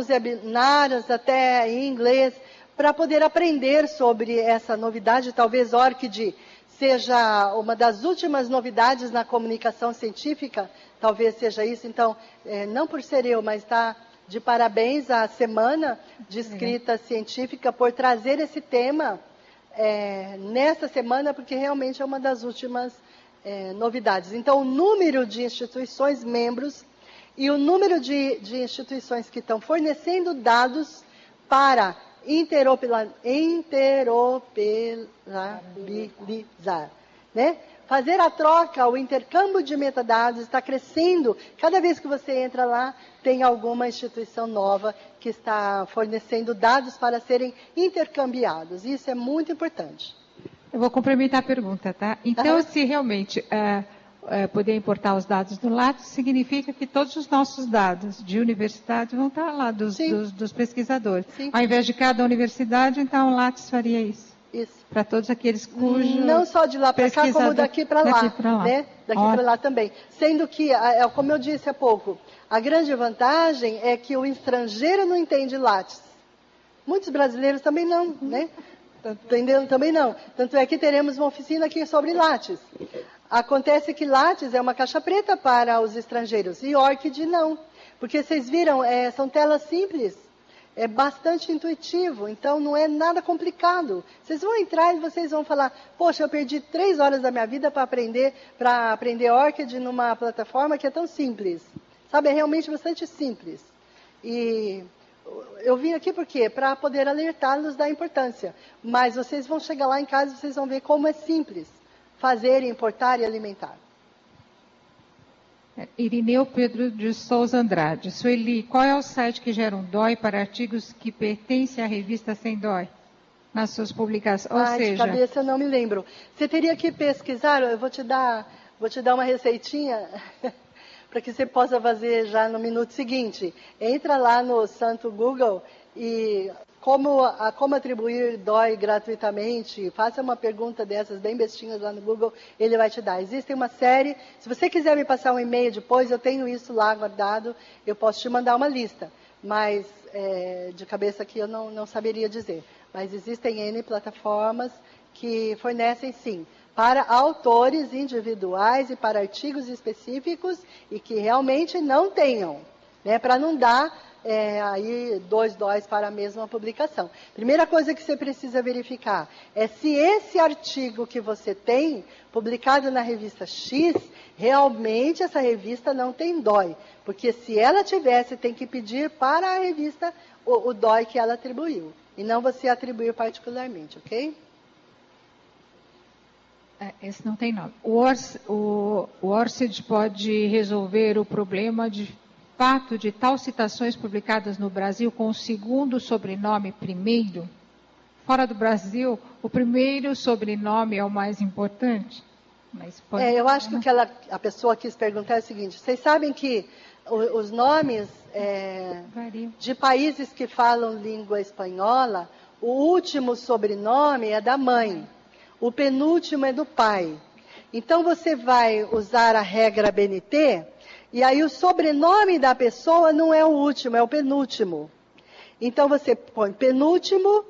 webinars, até em inglês, para poder aprender sobre essa novidade. Talvez ORCID seja uma das últimas novidades na comunicação científica, talvez seja isso. Então, não por ser eu, mas está de parabéns à Semana de Escrita Científica por trazer esse tema nessa semana, porque realmente é uma das últimas novidades. Então, o número de instituições membros e o número de instituições que estão fornecendo dados para interoperabilizar, né? Fazer a troca, o intercâmbio de metadados está crescendo. Cada vez que você entra lá, tem alguma instituição nova que está fornecendo dados para serem intercambiados. Isso é muito importante. Eu vou complementar a pergunta, tá? Então, se realmente poder importar os dados do Lattes, significa que todos os nossos dados de universidade vão estar lá, dos pesquisadores. Sim. Ao invés de cada universidade, então o Lattes faria isso. Isso. Para todos aqueles cujos... Não só de lá para cá, como daqui para lá. Né? Daqui para lá também. Sendo que, como eu disse há pouco, a grande vantagem é que o estrangeiro não entende Lattes. Muitos brasileiros também não, né? Entendendo? Também não. Tanto é que teremos uma oficina aqui sobre Lattes. Acontece que Lattes é uma caixa preta para os estrangeiros e ORCID não. Porque vocês viram, são telas simples. É bastante intuitivo, então não é nada complicado. Vocês vão entrar e vocês vão falar, poxa, eu perdi 3 horas da minha vida para aprender ORCID numa plataforma que é tão simples. Sabe, é realmente bastante simples. E eu vim aqui por quê? Para poder alertá-los da importância. Mas vocês vão chegar lá em casa e vocês vão ver como é simples fazer, importar e alimentar. Irineu Pedro de Souza Andrade. Sueli, qual é o site que gera um DOI para artigos que pertencem à revista Sem DOI? Nas suas publicações? Ou seja... de cabeça eu não me lembro. Você teria que pesquisar, eu vou te dar uma receitinha para que você possa fazer já no minuto seguinte. Entra lá no santo Google e como atribuir DOI gratuitamente, faça uma pergunta dessas bem bestinhas lá no Google, ele vai te dar. Existe uma série, se você quiser me passar um e-mail depois, eu tenho isso lá guardado, eu posso te mandar uma lista, mas de cabeça aqui eu não saberia dizer. Mas existem N plataformas que fornecem sim, para autores individuais e para artigos específicos e que realmente não tenham, né, para não dar aí 2 DOIs para a mesma publicação. Primeira coisa que você precisa verificar é se esse artigo que você tem, publicado na revista X, realmente essa revista não tem DOI. Porque se ela tivesse, tem que pedir para a revista o DOI que ela atribuiu. E não você atribuir particularmente, ok? Esse não tem nome. O ORCID pode resolver o problema de fato de tal citações publicadas no Brasil com o segundo sobrenome primeiro? Fora do Brasil, o primeiro sobrenome é o mais importante? Mas pode... eu acho que a pessoa quis perguntar é o seguinte, vocês sabem que os nomes de países que falam língua espanhola, o último sobrenome é da mãe, o penúltimo é do pai. Então você vai usar a regra BNT, e aí o sobrenome da pessoa não é o último, é o penúltimo. Então você põe penúltimo,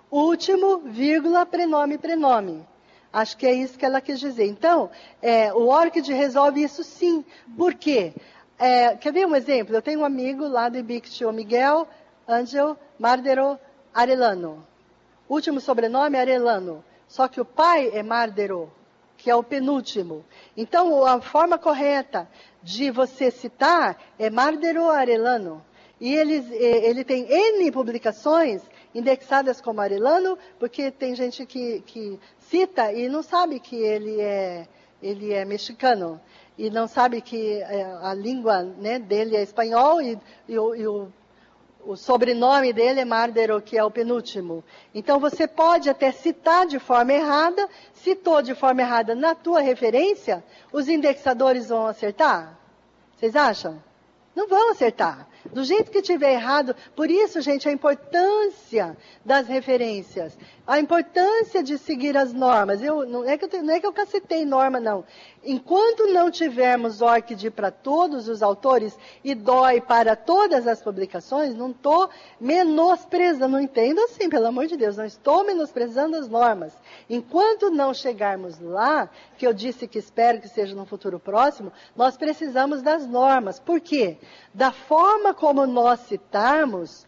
último, vírgula, prenome. Acho que é isso que ela quis dizer. Então, o ORCID resolve isso sim. Por quê? Quer ver um exemplo? Eu tenho um amigo lá do IBICT, o Miguel Ángel Mardero Arellano. Último sobrenome é Arellano. Só que o pai é Mardero, que é o penúltimo. Então, a forma correta de você citar é Mardero Arellano. E ele tem N publicações indexadas como Arellano, porque tem gente que cita e não sabe que ele é mexicano. E não sabe que a língua, né, dele é espanhol e o sobrenome dele é Mardero, que é o penúltimo. Então, você pode até citar de forma errada. Citou de forma errada na tua referência, os indexadores vão acertar? Vocês acham? Não vão acertar. Do jeito que tiver errado, por isso, gente, a importância das referências, a importância de seguir as normas. Não é que eu cacetei norma, não. Enquanto não tivermos ORCID para todos os autores e DOI para todas as publicações, não estou menosprezando, não entendo assim, pelo amor de Deus, não estou menosprezando as normas. Enquanto não chegarmos lá, que eu disse que espero que seja no futuro próximo, nós precisamos das normas. Por quê? Da forma como nós citarmos,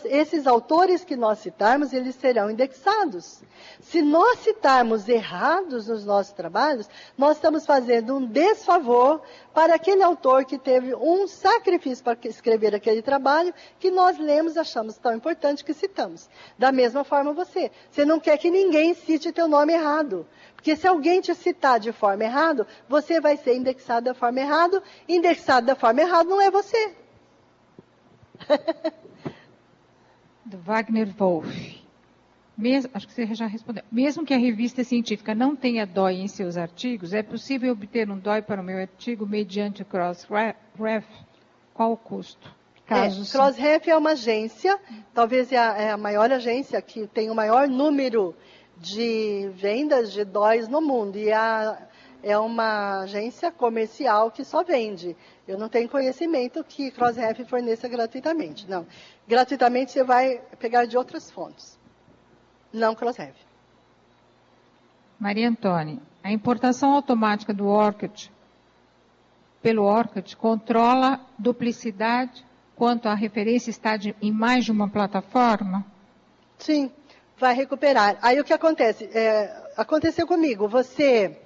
esses autores que nós citarmos, eles serão indexados. Se nós citarmos errados nos nossos trabalhos, nós estamos fazendo um desfavor para aquele autor que teve um sacrifício para escrever aquele trabalho, que nós lemos e achamos tão importante que citamos. Da mesma forma você não quer que ninguém cite teu nome errado. Porque se alguém te citar de forma errada, você vai ser indexado da forma errada. Indexado da forma errada não é você. Do Wagner Wolff. Acho que você já respondeu. Mesmo que a revista científica não tenha DOI em seus artigos, é possível obter um DOI para o meu artigo mediante o Crossref? Qual o custo? Crossref é uma agência, talvez é a maior agência que tem o maior número de vendas de DOIs no mundo. E é uma agência comercial que só vende. Eu não tenho conhecimento que Crossref forneça gratuitamente. Não. Gratuitamente você vai pegar de outras fontes. Não Crossref. Maria Antônia, a importação automática do ORCID pelo ORCID controla duplicidade quanto a referência está em mais de uma plataforma? Sim, vai recuperar. Aí o que acontece? Aconteceu comigo. Você,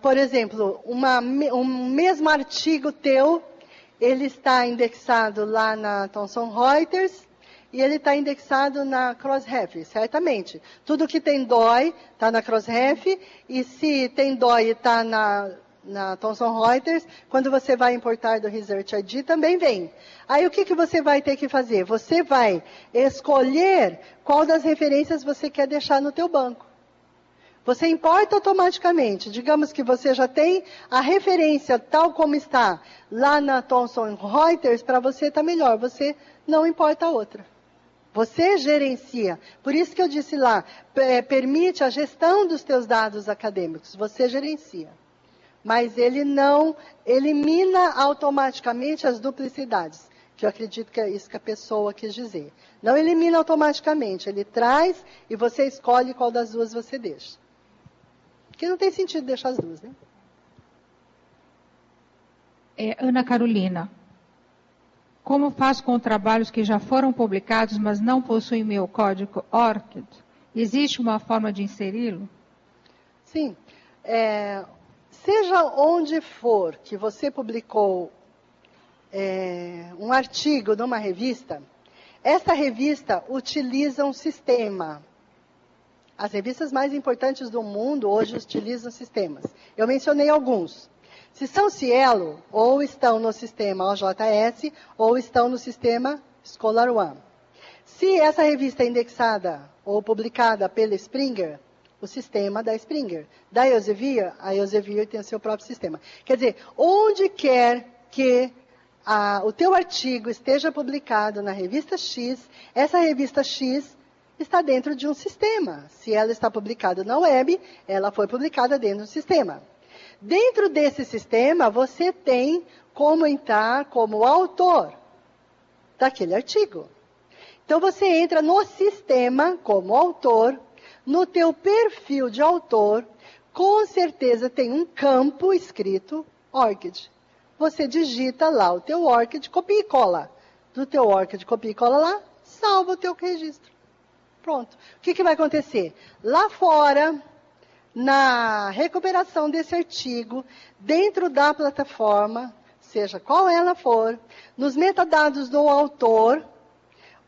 por exemplo, um mesmo artigo teu, ele está indexado lá na Thomson Reuters e ele está indexado na Crossref, certamente. Tudo que tem DOI está na Crossref, e se tem DOI e está na Thomson Reuters, quando você vai importar do Research ID, também vem. Aí o que você vai ter que fazer? Você vai escolher qual das referências você quer deixar no teu banco. Você importa automaticamente. Digamos que você já tem a referência tal como está lá na Thomson Reuters, para você está melhor. Você não importa outra. Você gerencia. Por isso que eu disse lá, permite a gestão dos teus dados acadêmicos. Você gerencia. Mas ele não elimina automaticamente as duplicidades, que eu acredito que é isso que a pessoa quis dizer. Não elimina automaticamente, ele traz e você escolhe qual das duas você deixa. Porque não tem sentido deixar as duas, né? Ana Carolina, como faço com trabalhos que já foram publicados, mas não possuem meu código ORCID? Existe uma forma de inseri-lo? Sim. Seja onde for que você publicou um artigo numa revista, essa revista utiliza um sistema. As revistas mais importantes do mundo hoje utilizam sistemas. Eu mencionei alguns. Se são Cielo, ou estão no sistema OJS, ou estão no sistema ScholarOne. Se essa revista é indexada ou publicada pela Springer, o sistema da Springer. Da Elsevier, a Elsevier tem o seu próprio sistema. Quer dizer, onde quer que o teu artigo esteja publicado na revista X, essa revista X está dentro de um sistema. Se ela está publicada na web, ela foi publicada dentro do sistema. Dentro desse sistema, você tem como entrar como autor daquele artigo. Então, você entra no sistema como autor, no teu perfil de autor, com certeza tem um campo escrito ORCID. Você digita lá o teu ORCID, copia e cola. Do teu ORCID, copia e cola lá, salva o teu registro. Pronto. O que vai acontecer? Lá fora, na recuperação desse artigo, dentro da plataforma, seja qual ela for, nos metadados do autor,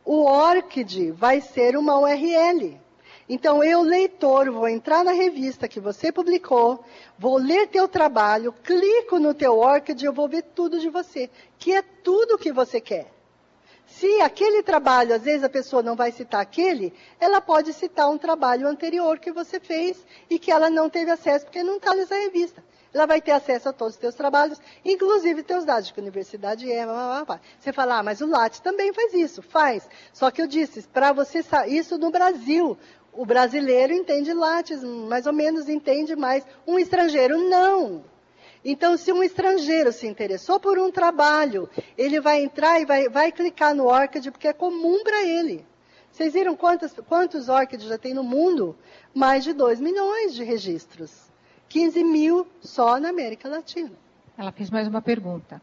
o ORCID vai ser uma URL. Então, eu, leitor, vou entrar na revista que você publicou, vou ler teu trabalho, clico no teu ORCID e eu vou ver tudo de você, que é tudo o que você quer. Se aquele trabalho, às vezes a pessoa não vai citar aquele, ela pode citar um trabalho anterior que você fez e que ela não teve acesso porque não está nessa revista. Ela vai ter acesso a todos os teus trabalhos, inclusive teus dados, de que universidade é, Você fala, mas o Lattes também faz isso. Faz. Só que eu disse, para você, isso no Brasil, o brasileiro entende Lattes, mais ou menos entende mais. Um estrangeiro, não. Então, se um estrangeiro se interessou por um trabalho, ele vai entrar e vai clicar no ORCID, porque é comum para ele. Vocês viram quantos ORCID já tem no mundo? Mais de 2 milhões de registros. 15 mil só na América Latina. Ela fez mais uma pergunta.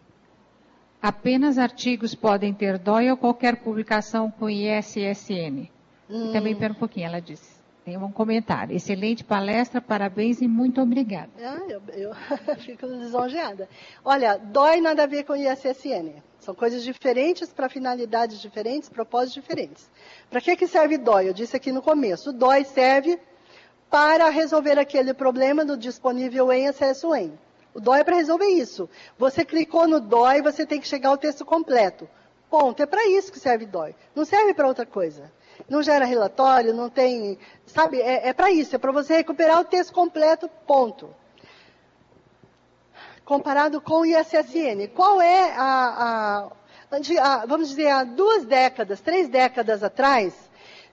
Apenas artigos podem ter DOI ou qualquer publicação com ISSN? E também pera um pouquinho, ela disse. Tem um comentário. Excelente palestra, parabéns e muito obrigada. Eu fico lisonjeada. Olha, DOI nada a ver com ISSN. São coisas diferentes para finalidades diferentes, propósitos diferentes. Para que serve DOI? Eu disse aqui no começo. O DOI serve para resolver aquele problema do disponível em acesso em. O DOI é para resolver isso. Você clicou no DOI, você tem que chegar ao texto completo. Ponto. É para isso que serve DOI. Não serve para outra coisa. Não gera relatório, não tem... Sabe, é para isso. É para você recuperar o texto completo, ponto. Comparado com o ISSN. Qual é vamos dizer, há 2 décadas, 3 décadas atrás,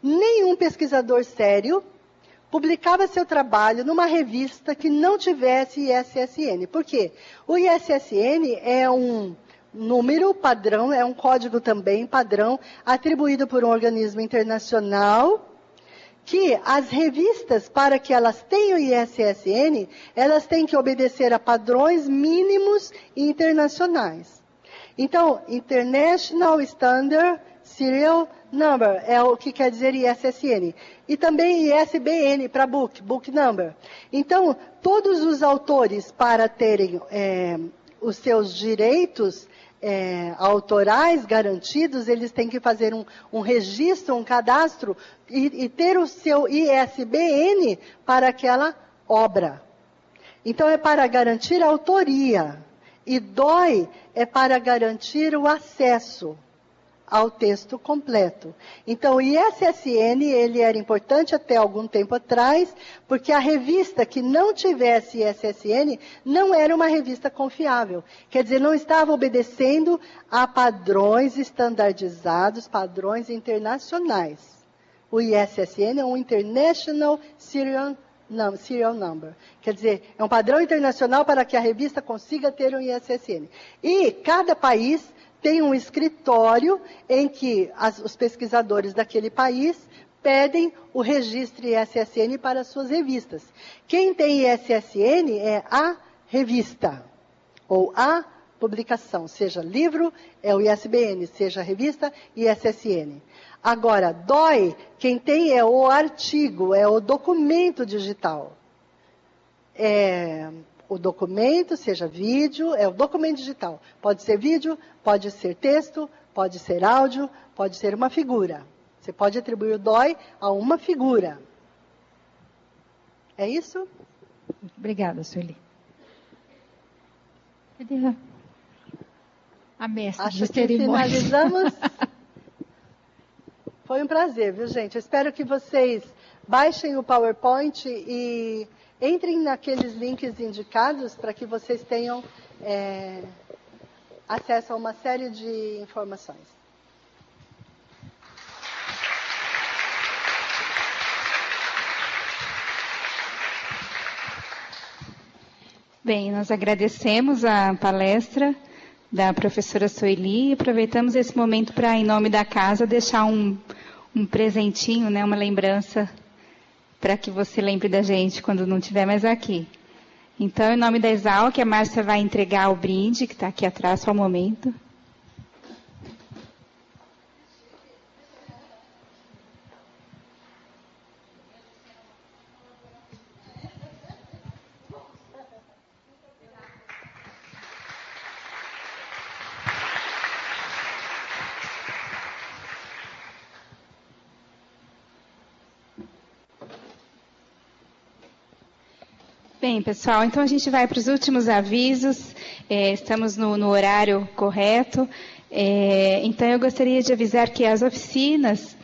nenhum pesquisador sério publicava seu trabalho numa revista que não tivesse ISSN. Por quê? O ISSN é um número padrão, é um código também padrão, atribuído por um organismo internacional, que as revistas, para que elas tenham ISSN, elas têm que obedecer a padrões mínimos internacionais. Então, International Standard Serial Number é o que quer dizer ISSN. E também ISBN para Book Number. Então, todos os autores, para terem os seus direitos autorais garantidos, eles têm que fazer um registro, um cadastro e ter o seu ISBN para aquela obra. Então, é para garantir a autoria. E DOI é para garantir o acesso ao texto completo. Então, o ISSN, ele era importante até algum tempo atrás, porque a revista que não tivesse ISSN não era uma revista confiável. Quer dizer, não estava obedecendo a padrões estandardizados, padrões internacionais. O ISSN é um International Serial Number. Quer dizer, é um padrão internacional para que a revista consiga ter um ISSN. E cada país tem um escritório em que os pesquisadores daquele país pedem o registro ISSN para as suas revistas. Quem tem ISSN é a revista, ou a publicação, seja livro, é o ISBN, seja revista, ISSN. Agora, DOI, quem tem é o artigo, é o documento digital. O documento, seja vídeo, é o documento digital. Pode ser vídeo, pode ser texto, pode ser áudio, pode ser uma figura. Você pode atribuir o DOI a uma figura. É isso? Obrigada, Sueli. Cadê a mestra de cerimônia? Acho que finalizamos. Foi um prazer, viu, gente? Eu espero que vocês baixem o PowerPoint e entrem naqueles links indicados para que vocês tenham acesso a uma série de informações. Bem, nós agradecemos a palestra da professora Sueli e aproveitamos esse momento para, em nome da casa, deixar um presentinho, né, uma lembrança para que você lembre da gente quando não estiver mais aqui. Então, em nome da Exalc, a Márcia vai entregar o brinde, que está aqui atrás, só um momento. Bem, pessoal, então a gente vai para os últimos avisos. Estamos no horário correto. Então, eu gostaria de avisar que as oficinas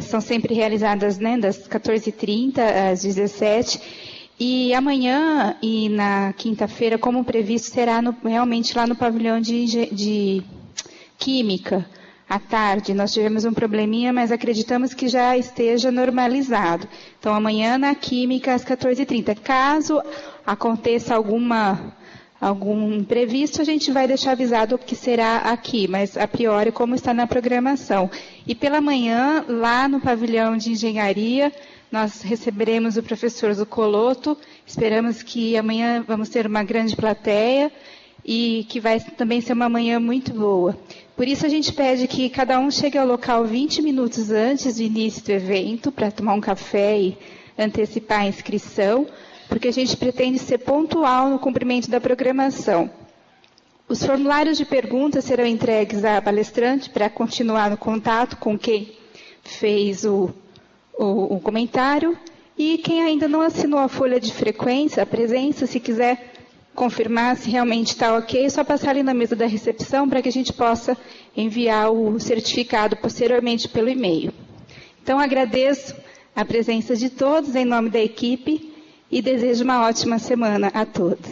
são sempre realizadas, né, das 14h30 às 17h. E amanhã e na quinta-feira, como previsto, será realmente lá no pavilhão de Química. À tarde, nós tivemos um probleminha, mas acreditamos que já esteja normalizado. Então, amanhã na Química, às 14h30. Caso aconteça algum imprevisto, a gente vai deixar avisado que será aqui, mas a priori, como está na programação. E pela manhã, lá no pavilhão de Engenharia, nós receberemos o professor Zucoloto. Esperamos que amanhã vamos ter uma grande plateia e que vai também ser uma manhã muito boa. Por isso a gente pede que cada um chegue ao local 20 minutos antes do início do evento, para tomar um café e antecipar a inscrição, porque a gente pretende ser pontual no cumprimento da programação. Os formulários de perguntas serão entregues à palestrante para continuar no contato com quem fez o comentário, e quem ainda não assinou a folha de frequência, a presença, se quiser confirmar se realmente está ok, é só passar ali na mesa da recepção para que a gente possa enviar o certificado posteriormente pelo e-mail. Então, agradeço a presença de todos em nome da equipe e desejo uma ótima semana a todos.